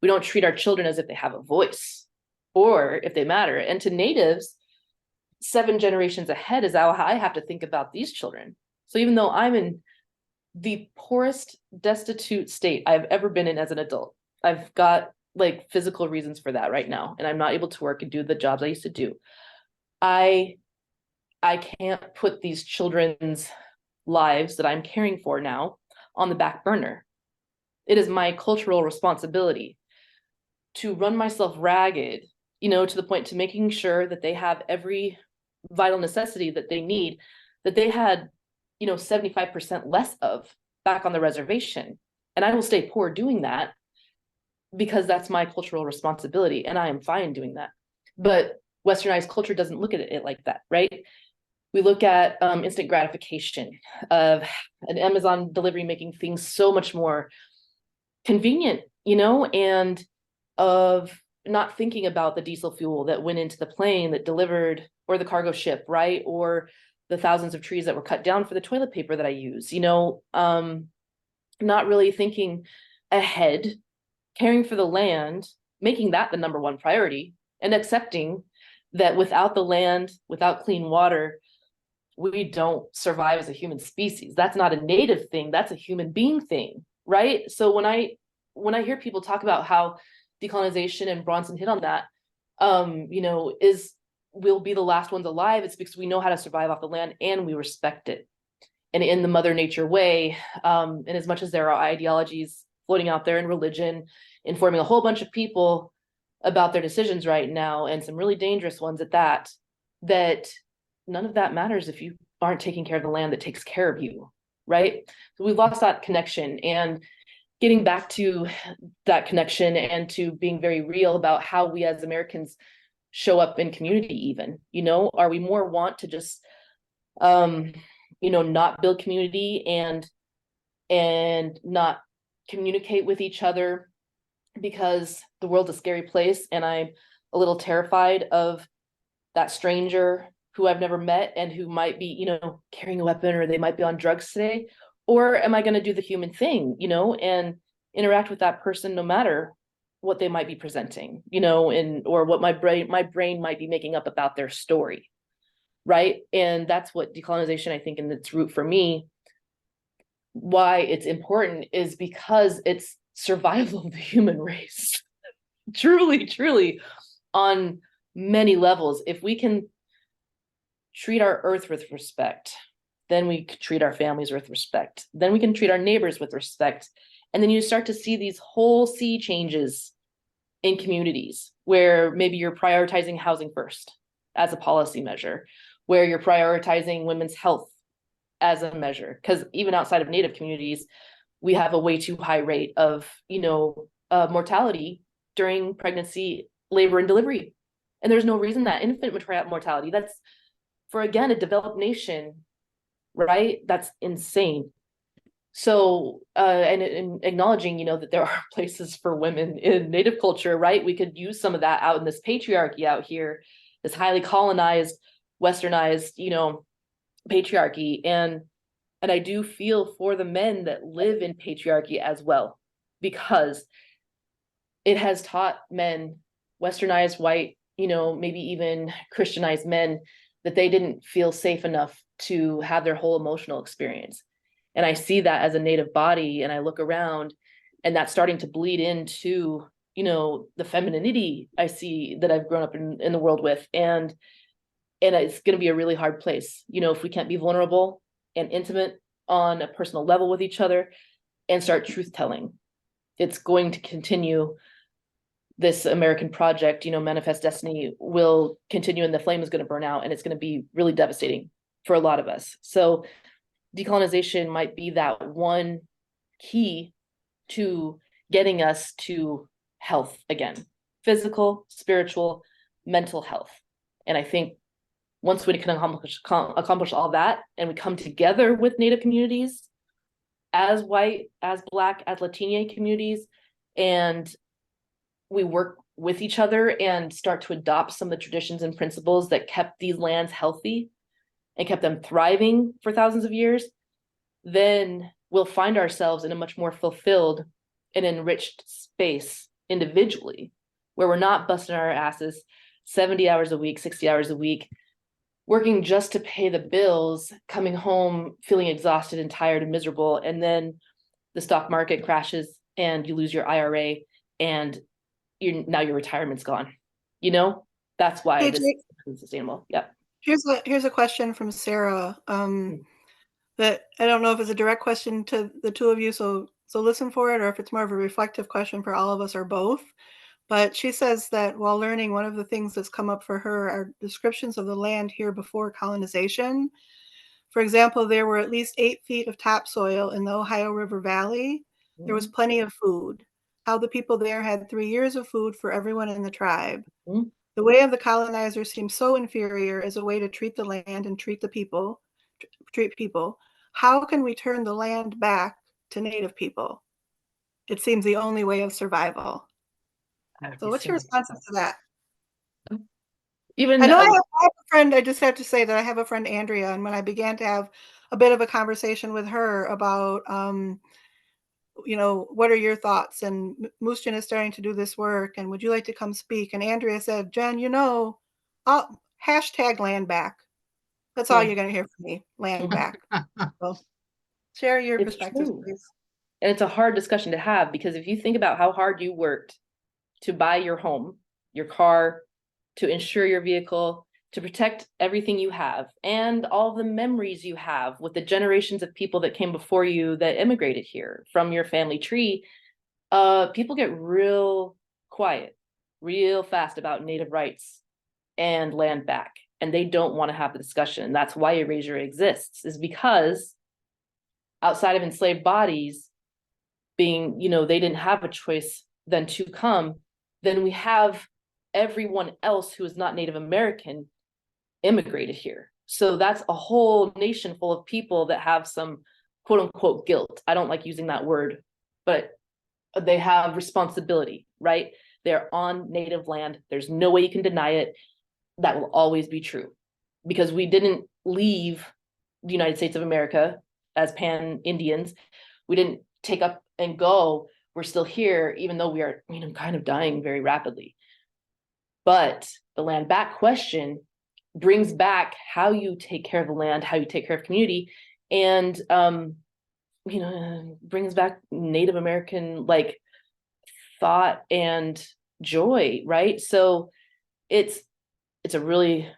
We don't treat our children as if they have a voice or if they matter. And to natives, 7 generations ahead is how I have to think about these children. So even though I'm in the poorest, destitute state I've ever been in as an adult, I've got like physical reasons for that right now, and I'm not able to work and do the jobs I used to do. I can't put these children's lives that I'm caring for now on the back burner. It is my cultural responsibility to run myself ragged, you know, to the point to making sure that they have every vital necessity that they need, that they had, you know, 75% less of back on the reservation. And I will stay poor doing that because that's my cultural responsibility, and I am fine doing that. But westernized culture doesn't look at it like that, right? We look at instant gratification of an Amazon delivery making things so much more convenient, you know, and of not thinking about the diesel fuel that went into the plane that delivered, or the cargo ship, right? Or the thousands of trees that were cut down for the toilet paper that I use, you know, not really thinking ahead, caring for the land, making that the number one priority, and accepting that without the land, without clean water, we don't survive as a human species. That's not a native thing, that's a human being thing, right? So when I hear people talk about how decolonization, and Bronson hit on that, you know, we'll be the last ones alive, it's because we know how to survive off the land and we respect it. And in the Mother Nature way, and as much as there are ideologies floating out there in religion, informing a whole bunch of people about their decisions right now, and some really dangerous ones at that, that none of that matters if you aren't taking care of the land that takes care of you, right? So we've lost that connection, and getting back to that connection and to being very real about how we as Americans show up in community even, you know, are we more want to just, you know, not build community and not communicate with each other because the world's a scary place and I'm a little terrified of that stranger who I've never met and who might be, you know, carrying a weapon, or they might be on drugs today? Or am I going to do the human thing, you know, and interact with that person no matter what they might be presenting, you know, or what my brain might be making up about their story, right? And that's what decolonization, I think, in its root for me, why it's important, is because it's survival of the human race. Truly, truly, on many levels. If we can treat our earth with respect, then we treat our families with respect, then we can treat our neighbors with respect. And then you start to see these whole sea changes in communities where maybe you're prioritizing housing first as a policy measure, where you're prioritizing women's health as a measure. Because even outside of Native communities, we have a way too high rate of, mortality during pregnancy, labor, and delivery. And there's no reason that infant mortality, that's for, again, a developed nation, right? That's insane. So, and acknowledging, that there are places for women in Native culture, right? We could use some of that out in this patriarchy out here, this highly colonized, westernized, patriarchy. And I do feel for the men that live in patriarchy as well, because it has taught men, westernized, white, maybe even Christianized men, that they didn't feel safe enough to have their whole emotional experience. And I see that as a Native body, and I look around, and that's starting to bleed into, the femininity I see that I've grown up in the world with. And it's going to be a really hard place, if we can't be vulnerable and intimate on a personal level with each other and start truth telling. It's going to continue. This American project, Manifest Destiny, will continue, and the flame is going to burn out, and it's going to be really devastating for a lot of us. So decolonization might be that one key to getting us to health again, physical, spiritual, mental health. And I think once we can accomplish all that, and we come together with Native communities, as white, as Black, as Latina communities, and we work with each other and start to adopt some of the traditions and principles that kept these lands healthy and kept them thriving for thousands of years, then we'll find ourselves in a much more fulfilled and enriched space individually, where we're not busting our asses 70 hours a week, 60 hours a week, working just to pay the bills, coming home feeling exhausted and tired and miserable, and then the stock market crashes and you lose your IRA, and now your retirement's gone. That's why Hey, this Jake, is sustainable. Yeah. here's a question from Sarah. That I don't know if it's a direct question to the two of you, so listen for it, or if it's more of a reflective question for all of us, or both. But she says that while learning, one of the things that's come up for her are descriptions of the land here before colonization. For example, there were at least 8 feet of topsoil in the Ohio River Valley. There was plenty of food. How the people there had 3 years of food for everyone in the tribe. The way of the colonizers seems so inferior as a way to treat the land and treat people. How can we turn the land back to Native people? It seems the only way of survival. So what's your response to that? Even I know I have a friend, I just have to say that I have a friend, Andrea, and when I began to have a bit of a conversation with her about, what are your thoughts? And MUUSJN is starting to do this work, and would you like to come speak? And Andrea said, Jen, I'll hashtag land back. That's all you're going to hear from me, land back. So share your perspectives, please. And it's a hard discussion to have, because if you think about how hard you worked to buy your home, your car, to insure your vehicle, to protect everything you have, and all the memories you have with the generations of people that came before you that immigrated here from your family tree, people get real quiet, real fast about Native rights and land back. And they don't want to have the discussion. That's why erasure exists, is because outside of enslaved bodies being, they didn't have a choice then to come, then we have everyone else who is not Native American immigrated here. So that's a whole nation full of people that have some quote unquote guilt. I don't like using that word, but they have responsibility, right? They're on Native land. There's no way you can deny it. That will always be true, because we didn't leave the United States of America as pan-Indians. We didn't take up and go. We're still here, even though we are, kind of dying very rapidly. But the land back question brings back how you take care of the land, how you take care of community, and brings back Native American thought and joy, right? So it's a really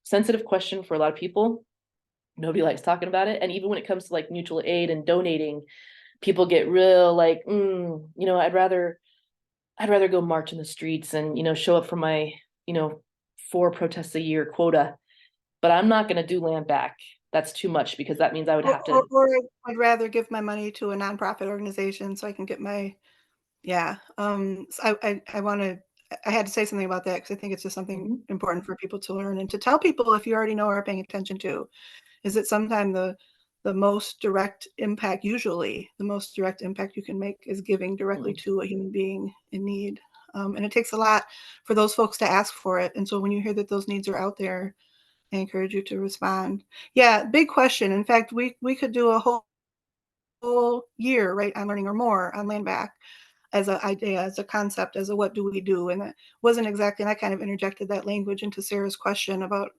sensitive question for a lot of people. Nobody likes talking about it. And even when it comes to mutual aid and donating, people get real I'd rather go march in the streets and, show up for my, 4 protests a year quota, but I'm not going to do land back. that's too much because that means I would Or, have to. or I'd rather give my money to a nonprofit organization so I can get my, yeah. So I had to say something about that because I think it's just something important for people to learn and to tell people if you already know or are paying attention to, is that sometimes the most direct impact, usually the most direct impact you can make is giving directly to a human being in need. And it takes a lot for those folks to ask for it. And so when you hear that those needs are out there, I encourage you to respond. Yeah, big question. In fact, we could do a whole year, right, on learning or more on land back as an idea, as a concept, as a what do we do? And it wasn't exactly, and I kind of interjected that language into Sarah's question about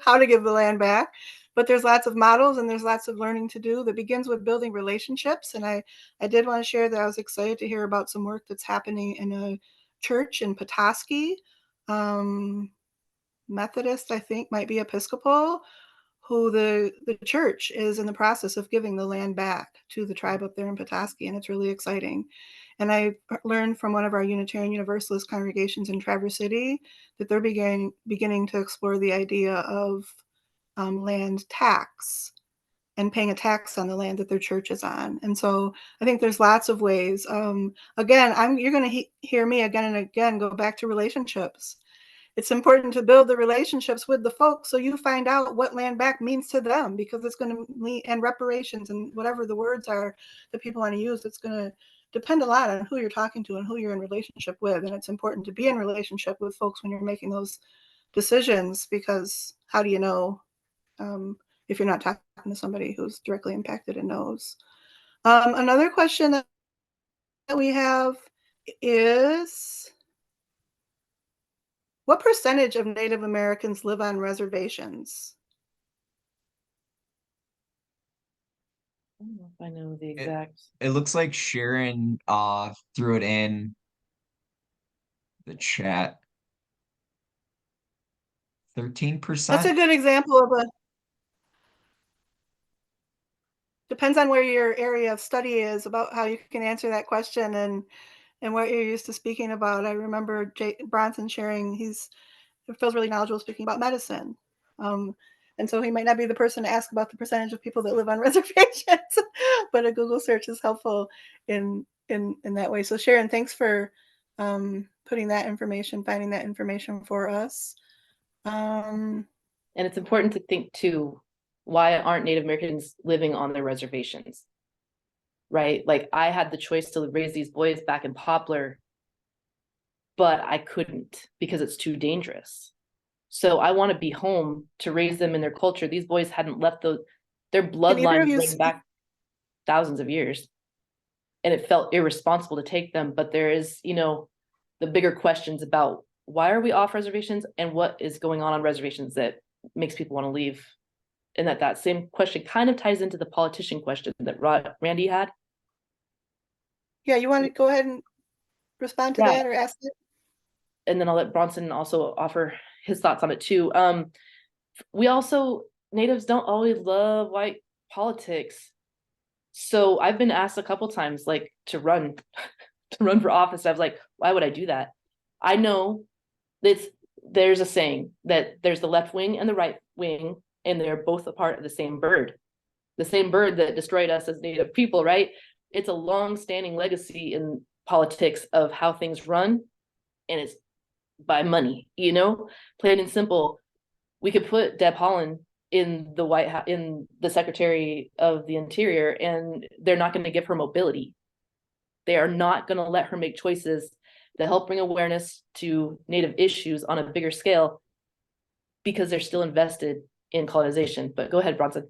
how to give the land back. But there's lots of models and there's lots of learning to do that begins with building relationships. And I did want to share that I was excited to hear about some work that's happening in a church in Petoskey, Methodist, I think, might be Episcopal, who the church is in the process of giving the land back to the tribe up there in Petoskey, and it's really exciting. And I learned from one of our Unitarian Universalist congregations in Traverse City that they're beginning to explore the idea of land tax and paying a tax on the land that their church is on. And so I think there's lots of ways. Again, you're going to hear me again and again go back to relationships. It's important to build the relationships with the folks so you find out what land back means to them, because it's going to mean, and reparations and whatever the words are that people want to use, it's going to depend a lot on who you're talking to and who you're in relationship with. And it's important to be in relationship with folks when you're making those decisions, because how do you know if you're not talking to somebody who's directly impacted and knows? Another question that we have is, what percentage of Native Americans live on reservations? I don't know if I know the exact. It looks like Sharon threw it in the chat. 13%. That's a good example of depends on where your area of study is about how you can answer that question and what you're used to speaking about. I remember Bronson sharing, he feels really knowledgeable speaking about medicine. And so he might not be the person to ask about the percentage of people that live on reservations, but a Google search is helpful in that way. So Sharon, thanks for putting that information, finding that information for us. And it's important to think too, why aren't Native Americans living on their reservations? Right? Like I had the choice to raise these boys back in Poplar, but I couldn't because it's too dangerous. So I want to be home to raise them in their culture. These boys hadn't left their bloodlines going back thousands of years. And it felt irresponsible to take them. But there is, the bigger questions about why are we off reservations and what is going on reservations that makes people want to leave. And that same question kind of ties into the politician question that Randy had. Yeah, you want to go ahead and respond to that or ask it? And then I'll let Bronson also offer his thoughts on it too. Natives don't always love white politics. So I've been asked a couple times, like to run for office. I was like, why would I do that? I know there's a saying that there's the left wing and the right wing, and they're both a part of the same bird that destroyed us as Native people, right? It's a long-standing legacy in politics of how things run, and it's by money, plain and simple. We could put Deb Haaland in the White House, in the Secretary of the Interior, and they're not going to give her mobility. They are not going to let her make choices that help bring awareness to Native issues on a bigger scale because they're still invested in colonization. But go ahead, Bronson.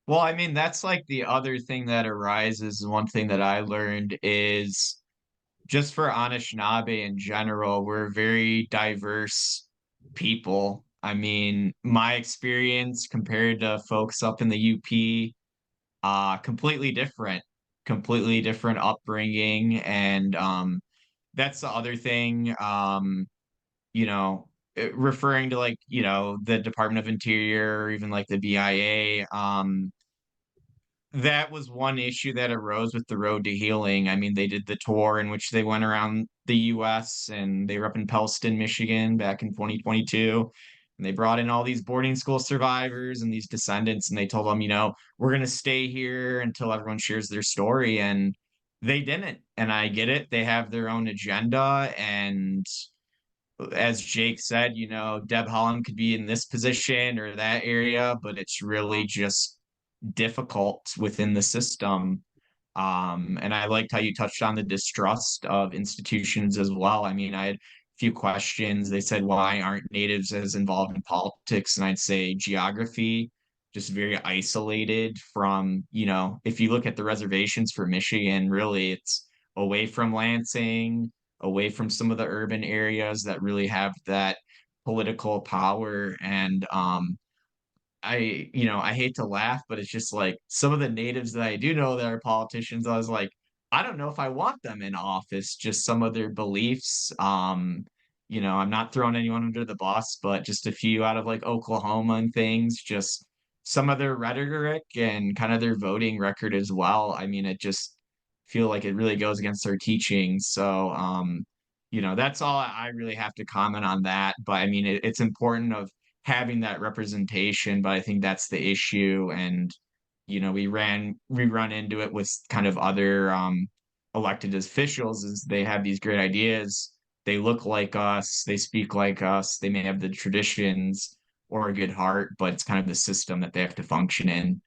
Well, I mean, that's like the other thing that arises. One thing that I learned is just for Anishinaabe in general, we're very diverse people. I mean, my experience compared to folks up in the UP, completely different upbringing. And that's the other thing, you know, referring to like, the Department of Interior or even like the BIA, that was one issue that arose with the Road to Healing. I mean, they did the tour in which they went around the US and they were up in Pellston, Michigan back in 2022. And they brought in all these boarding school survivors and these descendants, and they told them, we're going to stay here until everyone shares their story. And they didn't. And I get it. They have their own agenda. And as Jaike said, Deb Holland could be in this position or that area, but it's really just difficult within the system. And I liked how you touched on the distrust of institutions as well. I mean, I had a few questions. They said, why aren't natives as involved in politics? And I'd say geography, just very isolated from, if you look at the reservations for Michigan, really it's away from Lansing, away from some of the urban areas that really have that political power. And I hate to laugh, but it's just like some of the natives that I do know that are politicians, I was like, I don't know if I want them in office, just some of their beliefs. I'm not throwing anyone under the bus, but just a few out of like Oklahoma and things, just some of their rhetoric and kind of their voting record as well. I mean, it just feel like it really goes against their teachings. So that's all I really have to comment on that. But I mean, it's important of having that representation, but I think that's the issue. And we run into it with kind of other elected officials, is they have these great ideas, they look like us, they speak like us, they may have the traditions or a good heart, but it's kind of the system that they have to function in.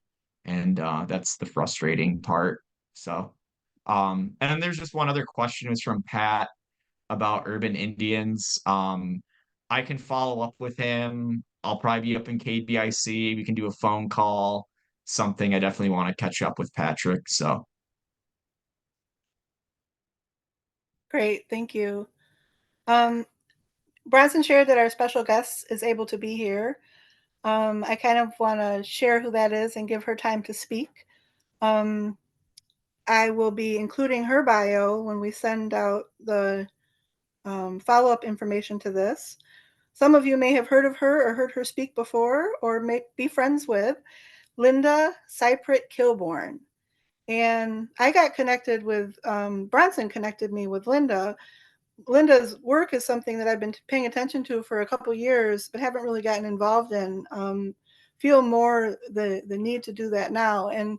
And that's the frustrating part. So and then there's just one other question. It was from Pat about urban Indians. I can follow up with him. I'll probably be up in KBIC. We can do a phone call, something. I definitely want to catch up with Patrick. So Great, thank you. Bronson shared that our special guest is able to be here. I kind of want to share who that is and give her time to speak. I will be including her bio when we send out the follow-up information to this. Some of you may have heard of her or heard her speak before, or may be friends with Linda Cypriot Kilborn. And I got connected with, Bronson connected me with Linda. Linda's work is something that I've been paying attention to for a couple years, but haven't really gotten involved in. Feel more the need to do that now. And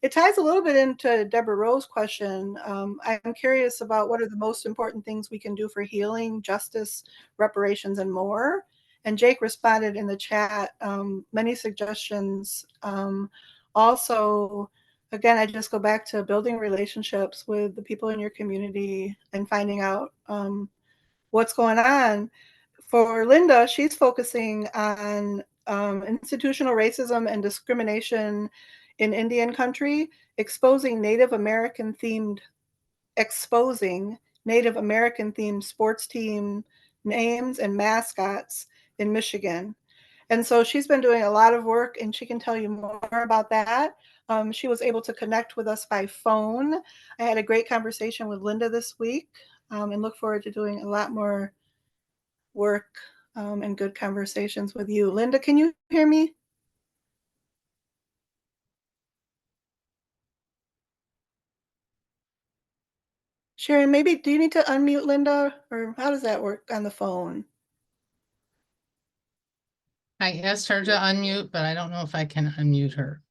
it ties a little bit into Deborah Rowe's question. I'm curious about what are the most important things we can do for healing, justice, reparations, and more. And Jaike responded in the chat, many suggestions. Also, again, I just go back to building relationships with the people in your community and finding out what's going on. For Linda, she's focusing on institutional racism and discrimination in Indian country, exposing Native American themed sports team names and mascots in Michigan. And so she's been doing a lot of work, and she can tell you more about that. She was able to connect with us by phone. I had a great conversation with Linda this week, and look forward to doing a lot more work and good conversations with you. Linda, can you hear me? Sharon, maybe do you need to unmute Linda, or how does that work on the phone? I asked her to unmute, but I don't know if I can unmute her.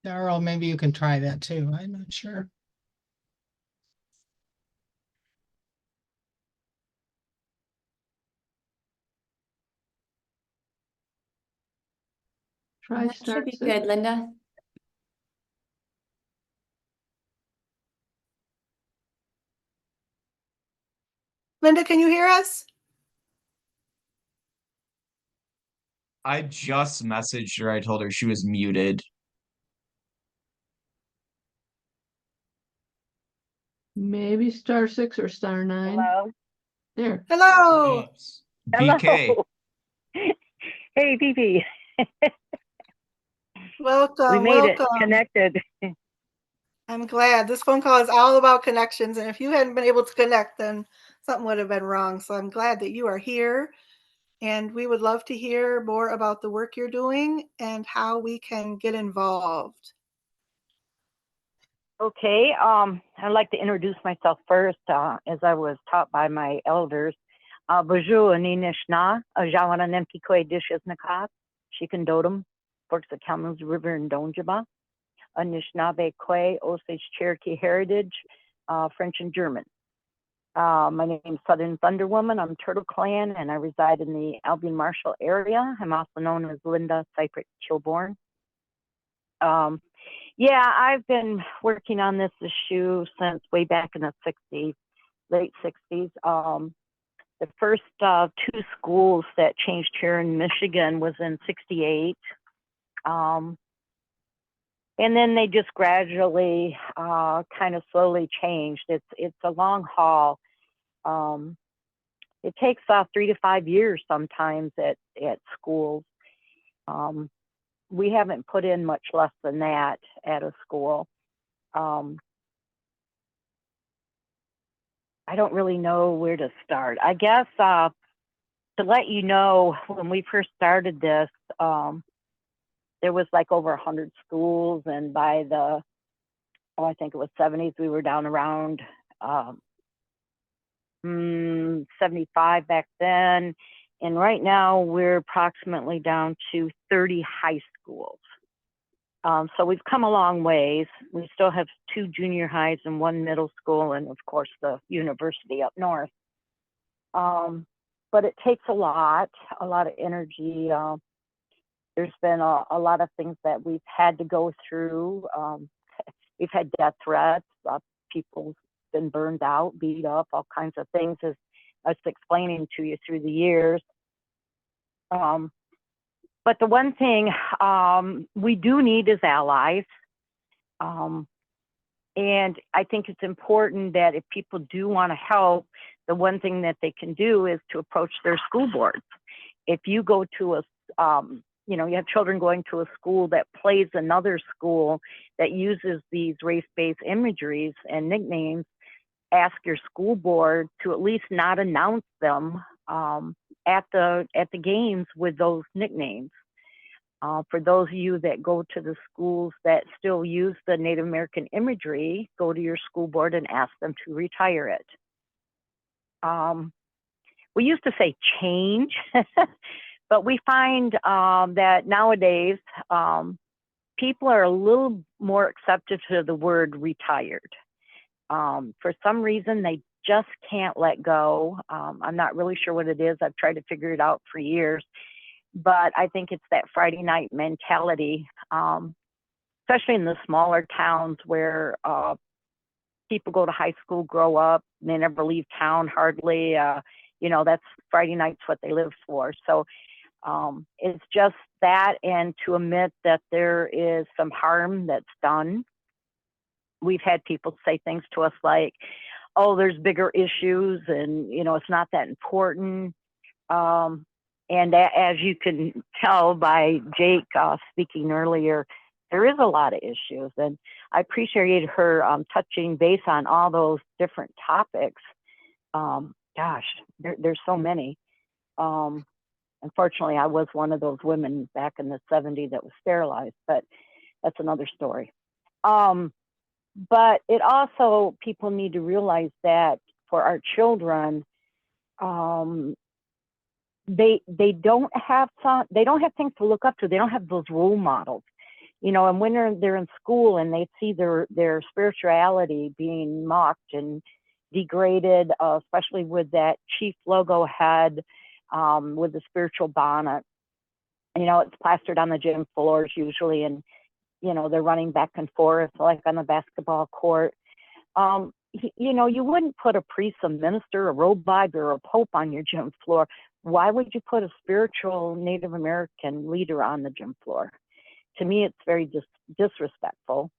Darryl, maybe you can try that too. I'm not sure. That should be good, Linda. Linda, can you hear us? I just messaged her. I told her she was muted. Maybe *6 or *9. Hello. There. Hello. BK. Hello. Hey, Vivi. Welcome. We made welcome. it connected. I'm glad. This phone call is all about connections, and if you hadn't been able to connect, then something would have been wrong. So I'm glad that you are here. And we would love to hear more about the work you're doing and how we can get involved. Okay, I'd like to introduce myself first, as I was taught by my elders. Bonjour, ni nishna, jawana nemki kwe dishes nakat, shikandodum, forks of Kalamazoo River in Donjaba, Anishinaabe Kwe, Osage Cherokee Heritage, French and German. My name is Southern Thunder Woman. I'm Turtle Clan, and I reside in the Albion Marshall area. I'm also known as Linda Cypriot Kilborn. Yeah, I've been working on this issue since way back in the 60s, late 60s. The first 2 schools that changed here in Michigan was in 68. And then they just gradually kind of slowly changed. It's a long haul. It takes 3 to 5 years sometimes at schools. We haven't put in much less than that at a school. I don't really know where to start. I guess to let you know, when we first started this, there was like over 100 schools, and by the, I think it was 70s, we were down around 75 back then. And right now we're approximately down to 30 high schools. So we've come a long ways. We still have 2 junior highs and 1 middle school, and of course the university up north. But it takes a lot of energy. There's been a lot of things that we've had to go through. We've had death threats. People's been burned out, beat up, all kinds of things, as I was explaining to you through the years. But the one thing we do need is allies. And I think it's important that if people do want to help, the one thing that they can do is to approach their school boards. If you go to a, you have children going to a school that plays another school that uses these race-based imageries and nicknames, ask your school board to at least not announce them at the games with those nicknames. For those of you that go to the schools that still use the Native American imagery, go to your school board and ask them to retire it. We used to say change, but we find that nowadays people are a little more accepting to the word retired. For some reason, they just can't let go. I'm not really sure what it is. I've tried to figure it out for years, but I think it's that Friday night mentality, especially in the smaller towns where people go to high school, grow up, they never leave town hardly. That's Friday nights what they live for. So it's just that, and to admit that there is some harm that's done. We've had people say things to us like, oh, there's bigger issues, and it's not that important. And as you can tell by Jaike speaking earlier, there is a lot of issues, and I appreciated her touching base on all those different topics. Gosh, there's so many. Unfortunately, I was one of those women back in the 70s that was sterilized, but that's another story. But it also, people need to realize that for our children, they don't have things to look up to. They don't have those role models, and when they're in school and they see their spirituality being mocked and degraded, especially with that chief logo head with the spiritual bonnet, it's plastered on the gym floors usually, and they're running back and forth like on the basketball court. You wouldn't put a priest, a minister, a robot, or a pope on your gym floor. Why would you put a spiritual Native American leader on the gym floor? To me, it's very disrespectful.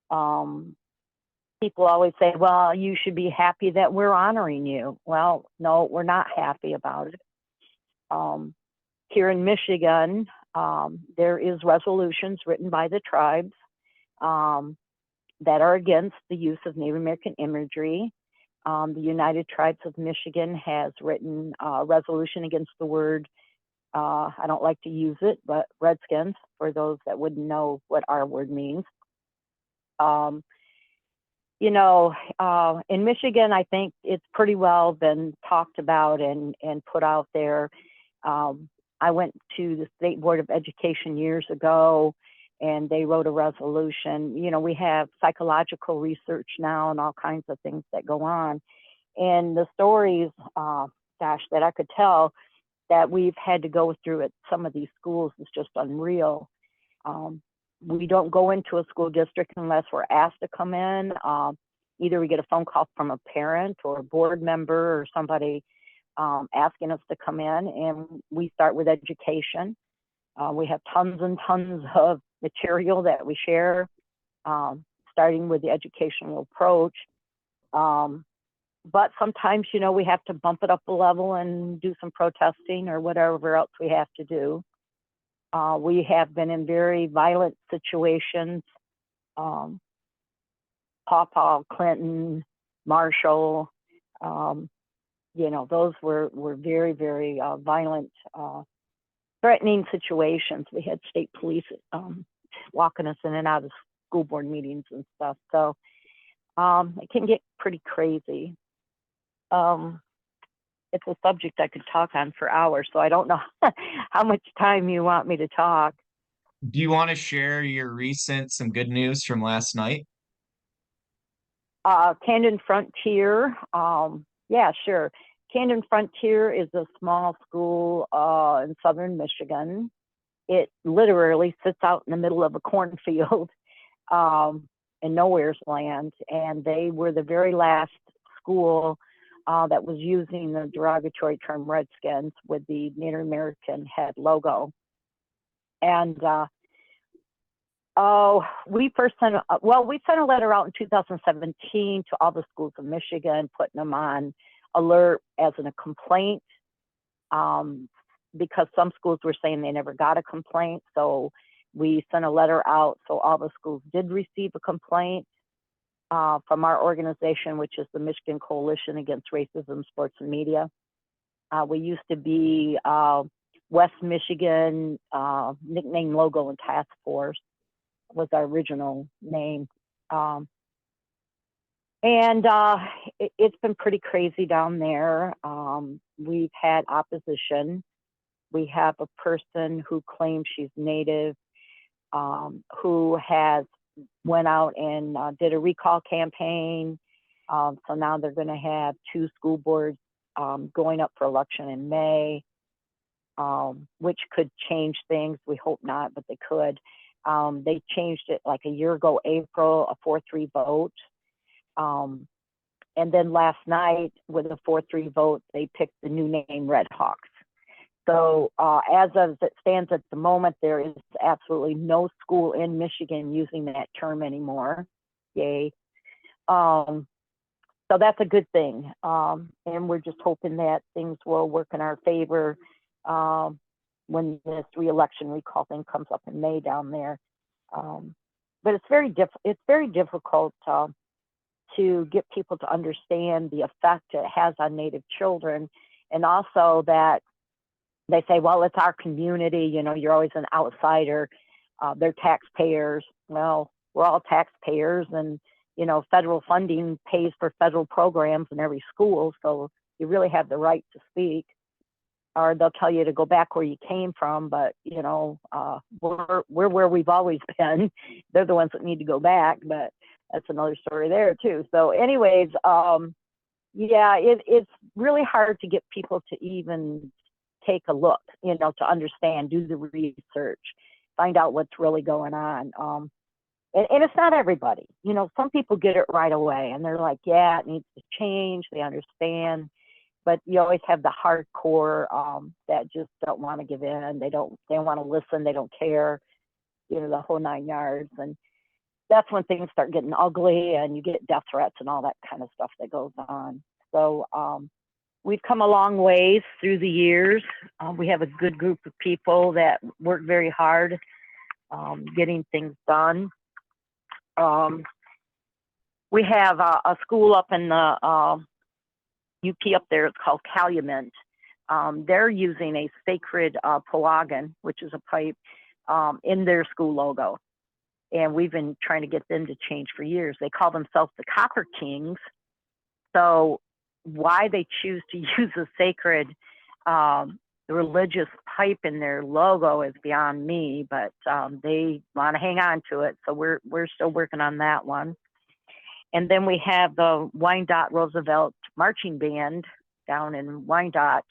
People always say, well, you should be happy that we're honoring you. Well, no, we're not happy about it. Here in Michigan, there is resolutions written by the tribes that are against the use of Native American imagery. The United Tribes of Michigan has written a resolution against the word, I don't like to use it, but Redskins, for those that wouldn't know what our word means. You know, in Michigan, I think it's pretty well been talked about and put out there. I went to the State Board of Education years ago, and they wrote a resolution. You know, we have psychological research now and all kinds of things that go on. And the stories, gosh, that I could tell that we've had to go through at some of these schools is just unreal. We don't go into a school district unless we're asked to come in. Either we get a phone call from a parent or a board member or somebody asking us to come in, and we start with education. We have tons and tons of material that we share, starting with the educational approach. But sometimes, you know, we have to bump it up a level and do some protesting or whatever else we have to do. We have been in very violent situations. Pawpaw, Clinton, Marshall, you know, those were very, very violent, threatening situations. We had state police walking us in and out of school board meetings and stuff. So it can get pretty crazy. It's a subject I could talk on for hours, so I don't know how much time you want me to talk. Do you want to share your some good news from last night? Camden Frontier, yeah, sure. Camden Frontier is a small school in southern Michigan. It literally sits out in the middle of a cornfield in nowhere's land, and they were the very last school that was using the derogatory term Redskins with the Native American head logo. And we sent a letter out in 2017 to all the schools of Michigan, putting them on alert as a complaint, because some schools were saying they never got a complaint. So we sent a letter out, so all the schools did receive a complaint from our organization, which is the Michigan Coalition Against Racism, Sports, and Media. We used to be West Michigan Nickname, Logo, and Task Force was our original name. It's been pretty crazy down there. We've had opposition. We have a person who claims she's Native, who has went out and did a recall campaign. So now they're going to have 2 school boards going up for election in May, which could change things. We hope not, but they could. They changed it like a year ago, April, a 4-3 vote. And then last night with a 4-3 vote, they picked the new name Red Hawks. So as of it stands at the moment, there is absolutely no school in Michigan using that term anymore. Yay. So that's a good thing. And we're just hoping that things will work in our favor when this re-election recall thing comes up in May down there. But it's very difficult to get people to understand the effect it has on Native children, and also that they say, well, it's our community, you know, you're always an outsider. They're taxpayers. Well, we're all taxpayers, and, you know, federal funding pays for federal programs in every school, so you really have the right to speak. Or they'll tell you to go back where you came from, but, you know, we're where we've always been. They're the ones that need to go back, but that's another story there too. So anyways, yeah, it's really hard to get people to even take a look, you know, to understand, do the research, find out what's really going on. And it's not everybody, you know, some people get it right away and they're like, yeah, it needs to change. They understand, but you always have the hardcore that just don't want to give in. They don't want to listen. They don't care, you know, the whole 9 yards. And that's when things start getting ugly and you get death threats and all that kind of stuff that goes on. So we've come a long ways through the years. We have a good group of people that work very hard getting things done. We have a school up in the UP up there, it's called Calumet. They're using a sacred pewagan, which is a pipe, in their school logo. And we've been trying to get them to change for years. They call themselves the Copper Kings. So why they choose to use a sacred religious pipe in their logo is beyond me, but they want to hang on to it. So we're still working on that one. And then we have the Wyandotte Roosevelt Marching Band down in Wyandotte.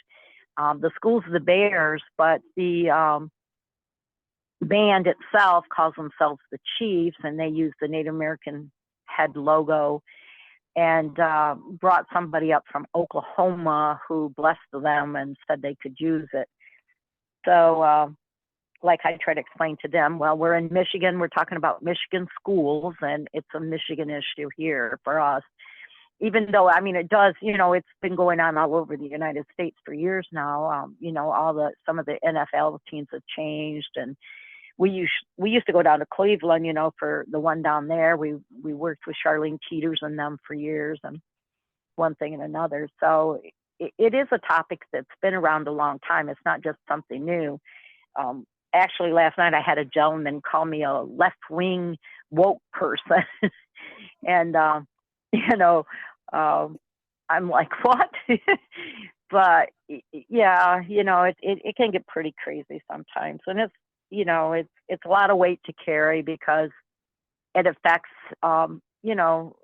The school's the Bears, but the band itself calls themselves the Chiefs, and they use the Native American head logo, and brought somebody up from Oklahoma who blessed them and said they could use it. So like I try to explain to them, well, we're in Michigan, we're talking about Michigan schools, and it's a Michigan issue here for us. Even though, I mean, it does, you know, it's been going on all over the United States for years now. You know, some of the NFL teams have changed, and we used to go down to Cleveland, you know, for the one down there. We worked with Charlene Teeters and them for years, and one thing and another. So it is a topic that's been around a long time. It's not just something new. Actually, last night I had a gentleman call me a left-wing woke person. And, you know, I'm like, what? But yeah, you know, it can get pretty crazy sometimes. And it's, you know, it's a lot of weight to carry because it affects, you know,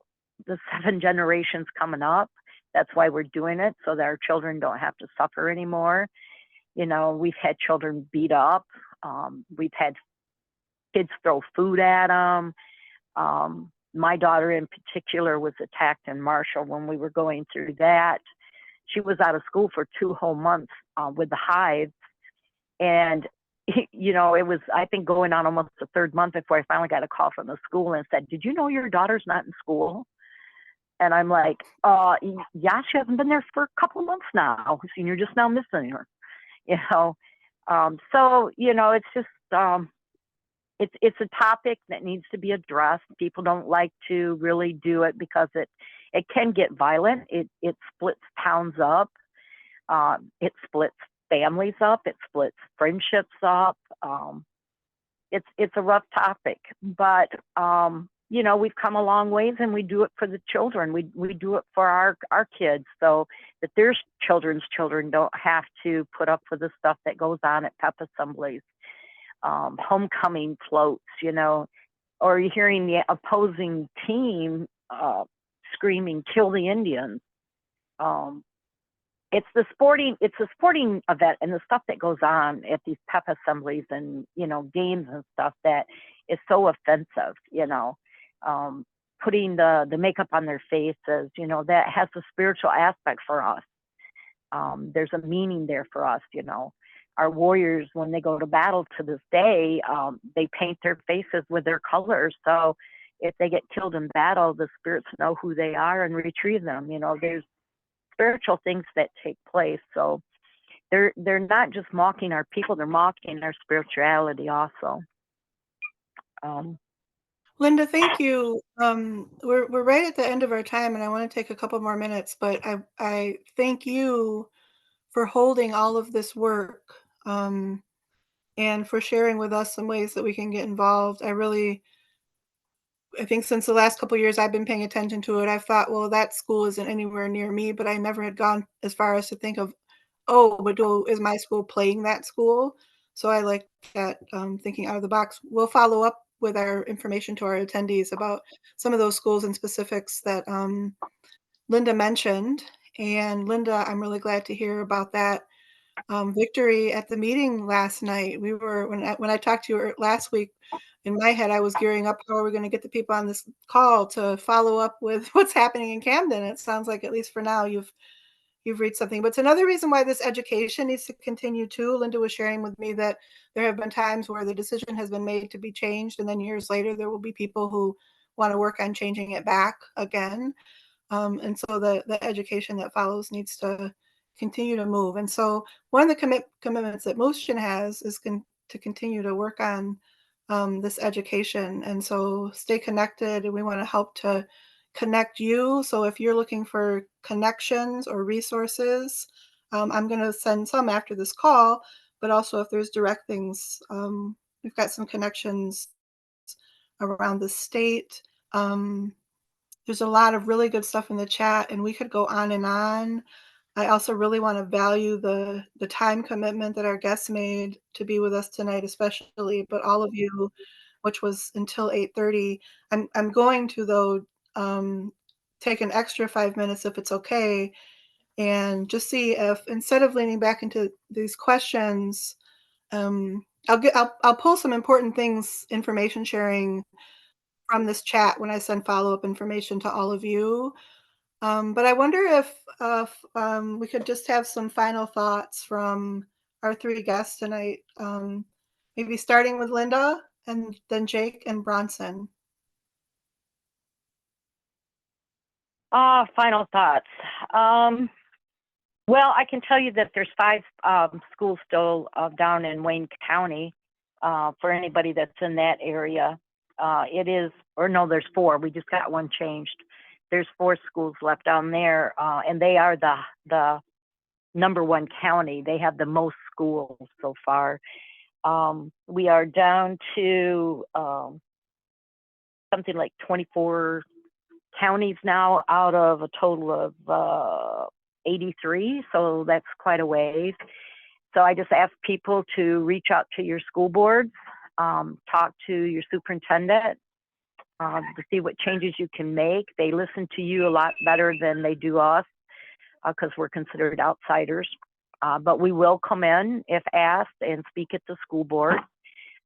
the 7 generations coming up. That's why we're doing it, so that our children don't have to suffer anymore. You know, we've had children beat up. We've had kids throw food at them. My daughter in particular was attacked in Marshall when we were going through that. She was out of school for 2 whole months with the hives. And, you know, it was, I think, going on almost the 3rd month before I finally got a call from the school and said, did you know your daughter's not in school? And I'm like, yeah, she hasn't been there for a couple of months now. And you're just now missing her, you know? So, you know, it's just, it's a topic that needs to be addressed. People don't like to really do it because it can get violent. It splits towns up. It splits families up. It splits friendships up. It's a rough topic, but, you know, we've come a long ways, and we do it for the children. We do it for our kids, so that their children's children don't have to put up with the stuff that goes on at pep assemblies, homecoming floats, you know, or you're hearing the opposing team screaming, kill the Indians. It's a sporting event, and the stuff that goes on at these pep assemblies and, you know, games and stuff that is so offensive, you know. Putting the makeup on their faces, you know, that has a spiritual aspect for us. There's a meaning there for us, you know. Our warriors, when they go to battle to this day, they paint their faces with their colors. So if they get killed in battle, the spirits know who they are and retrieve them. You know, there's spiritual things that take place. So they're not just mocking our people, they're mocking our spirituality also. Linda, thank you. We're right at the end of our time, and I want to take a couple more minutes, but I thank you for holding all of this work, and for sharing with us some ways that we can get involved. I think since the last couple of years I've been paying attention to it, I've thought, well, that school isn't anywhere near me, but I never had gone as far as to think of, oh, but is my school playing that school? So I like that, thinking out of the box. We'll follow up with our information to our attendees about some of those schools and specifics that Linda mentioned. And Linda, I'm really glad to hear about that victory at the meeting last night. When I talked to you last week, in my head, I was gearing up, how are we going to get the people on this call to follow up with what's happening in Camden? It sounds like, at least for now, you've reached something. But it's another reason why this education needs to continue too. Linda was sharing with me that there have been times where the decision has been made to be changed, and then years later there will be people who want to work on changing it back again. And so the education that follows needs to continue to move. And so one of the commitments that MUUSJN has is to continue to work on this education. And so stay connected, and we want to help to connect you. So if you're looking for connections or resources, I'm going to send some after this call, but also if there's direct things, we've got some connections around the state. There's a lot of really good stuff in the chat, and we could go on and on. I also really want to value the time commitment that our guests made to be with us tonight, especially, but all of you, which was until 8:30. I'm going to, though, take an extra 5 minutes if it's okay, and just see if, instead of leaning back into these questions, I'll pull some important things, information sharing from this chat when I send follow-up information to all of you. But I wonder if we could just have some final thoughts from our three guests tonight, maybe starting with Linda and then Jaike and Bronson. Final thoughts. Well, I can tell you that there's 5 schools still down in Wayne County for anybody that's in that area. There's 4. We just got one changed. There's 4 schools left down there, and they are the #1 county. They have the most schools so far. We are down to something like 24 counties now out of a total of 83, so that's quite a ways. So I just ask people to reach out to your school boards, talk to your superintendent, to see what changes you can make. They listen to you a lot better than they do us, because we're considered outsiders. But we will come in if asked and speak at the school board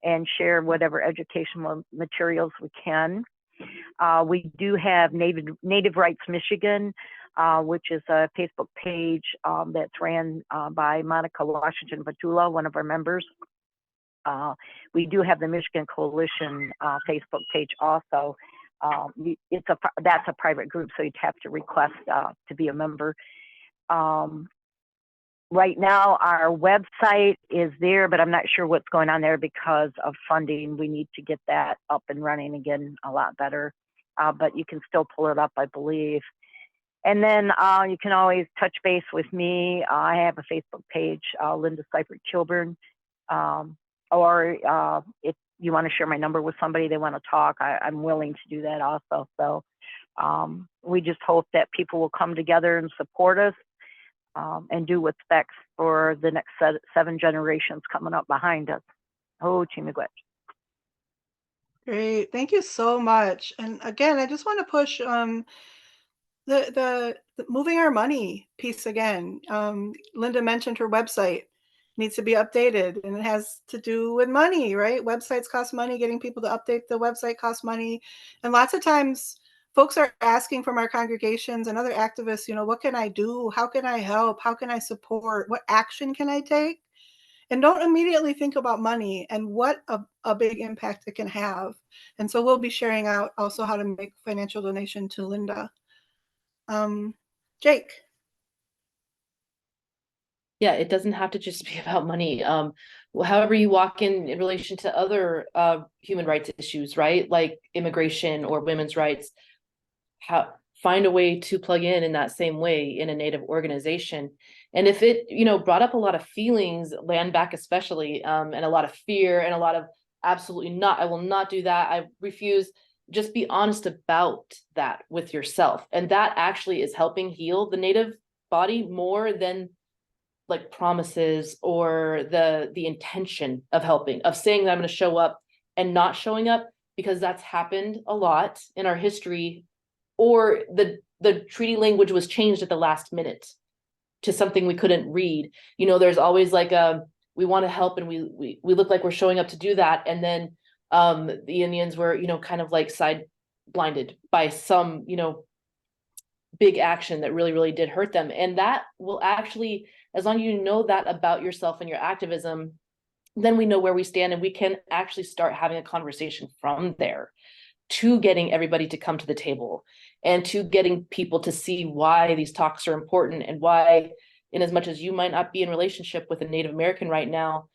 and share whatever educational materials we can. We do have Native Rights Michigan, which is a Facebook page that's ran by Monica Washington Batula, one of our members. We do have the Michigan Coalition Facebook page also. That's a private group, so you'd have to request to be a member. Right now, our website is there, but I'm not sure what's going on there because of funding. We need to get that up and running again a lot better, but you can still pull it up, I believe. And then you can always touch base with me. I have a Facebook page, Linda Seifert Kilburn, or if you want to share my number with somebody, they want to talk, I'm willing to do that also. So we just hope that people will come together and support us. And do what's best for the next 7 generations coming up behind us. Oh, Chimigwet. Great, thank you so much. And again, I just want to push the moving our money piece again. Linda mentioned her website needs to be updated, and it has to do with money, right? Websites cost money. Getting people to update the website costs money, and lots of times folks are asking from our congregations and other activists, what can I do? How can I help? How can I support? What action can I take? And don't immediately think about money and what a big impact it can have. And so we'll be sharing out also how to make financial donation to Linda. Jaike. Yeah, it doesn't have to just be about money. However you walk in relation to other human rights issues, right? Like immigration or women's rights, find a way to plug in that same way in a Native organization. And if it, brought up a lot of feelings, land back especially, and a lot of fear and a lot of absolutely not, I will not do that, I refuse, just be honest about that with yourself. And that actually is helping heal the Native body more than like promises or the intention of helping, of saying that I'm going to show up and not showing up, because that's happened a lot in our history. Or the treaty language was changed at the last minute to something we couldn't read. There's always like we want to help and we look like we're showing up to do that. And then the Indians were, kind of like side blinded by some, big action that really, really did hurt them. And that will actually, as long as you know that about yourself and your activism, then we know where we stand and we can actually start having a conversation from there, to getting everybody to come to the table and to getting people to see why these talks are important, and why, in as much as you might not be in relationship with a Native American right now,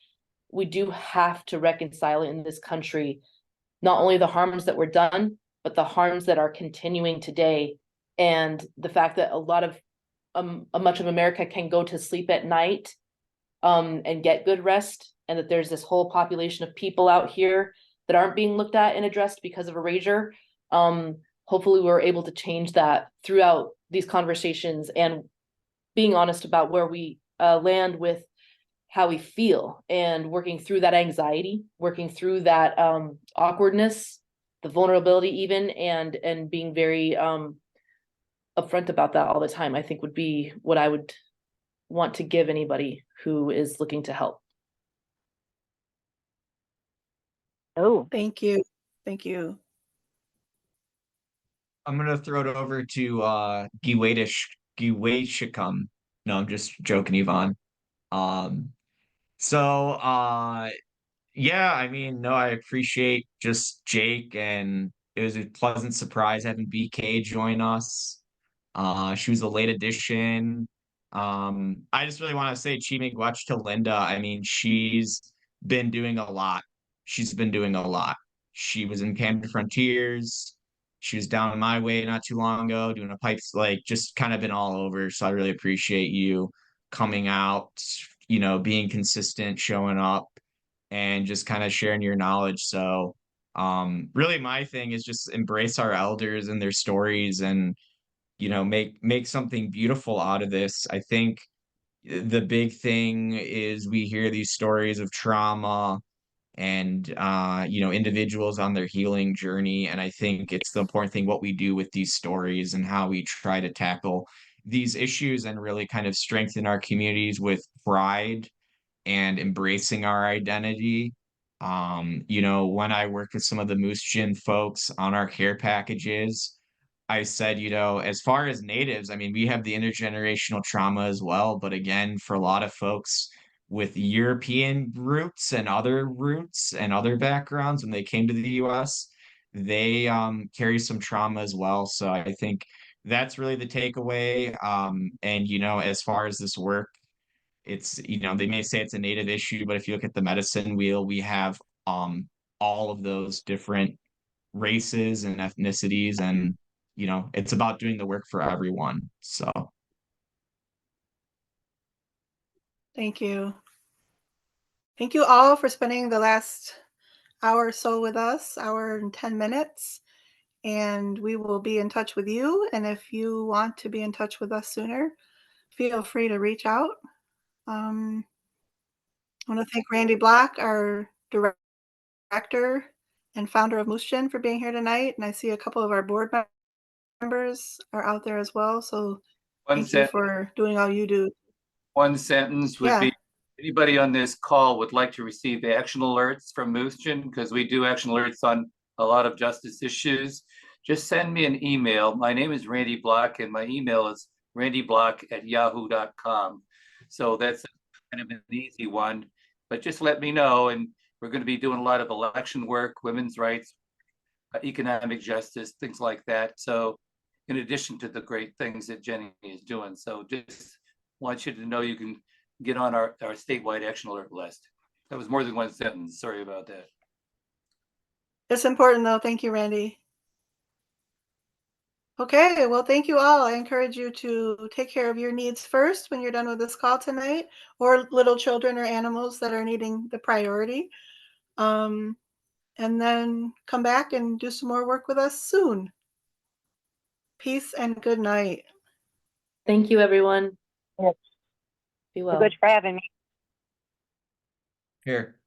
we do have to reconcile in this country, not only the harms that were done, but but the harms that are continuing today, and the fact that much of America can go to sleep at night and get good rest, and that there's this whole population of people out here that aren't being looked at and addressed because of erasure. Hopefully we're able to change that throughout these conversations and being honest about where we land with how we feel, and working through that anxiety, working through that awkwardness, the vulnerability even, and being very upfront about that all the time, I think would be what I would want to give anybody who is looking to help. Oh, Thank you. Thank you. I'm gonna throw it over to Giwayshikam. No, I'm just joking, Yvonne. Um, so yeah, I mean, no, I appreciate just Jake, and it was a pleasant surprise having BK join us. She was a late addition. I just really want to say Chimigwech to Linda. I mean, she's been doing a lot. She's been doing a lot. She was in Camden Frontiers. She was down my way not too long ago doing a pipes, like just kind of been all over. So I really appreciate you coming out, being consistent, showing up, and just kind of sharing your knowledge. So really my thing is just embrace our elders and their stories, and make something beautiful out of this. I think the big thing is we hear these stories of trauma and individuals on their healing journey, and I think it's the important thing what we do with these stories and how we try to tackle these issues and really kind of strengthen our communities with pride and embracing our identity. When I worked with some of the MUUSJN folks on our care packages, I said, as far as natives, I mean, we have the intergenerational trauma as well. But again, for a lot of folks with European roots and other backgrounds, when they came to the US, they carry some trauma as well. So I think that's really the takeaway. And, as far as this work, it's, they may say it's a native issue, but if you look at the medicine wheel, we have all of those different races and ethnicities, and it's about doing the work for everyone. So Thank you. Thank you all for spending the last hour or so with us, hour and 10 minutes. And we will be in touch with you. And if you want to be in touch with us sooner, feel free to reach out. I want to thank Randy Block, our director and founder of MUUSJN, for being here tonight. And I see a couple of our board members are out there as well. So thank you for doing all you do. One sentence would be, anybody on this call would like to receive action alerts from MUUSJN, because we do action alerts on a lot of justice issues. Just send me an email. My name is Randy Block, and my email is randyblock@yahoo.com. So that's kind of an easy one, but just let me know. And we're going to be doing a lot of election work, women's rights, economic justice, things like that. So in addition to the great things that Jenny is doing. So just want you to know you can get on our statewide action alert list. That was more than one sentence. Sorry about that. It's important though. Thank you, Randy. Okay, well, thank you all. I encourage you to take care of your needs first when you're done with this call tonight, or little children or animals that are needing the priority. And then come back and do some more work with us soon. Peace and good night. Thank you, everyone. Yes. Be well. Good for having me. here.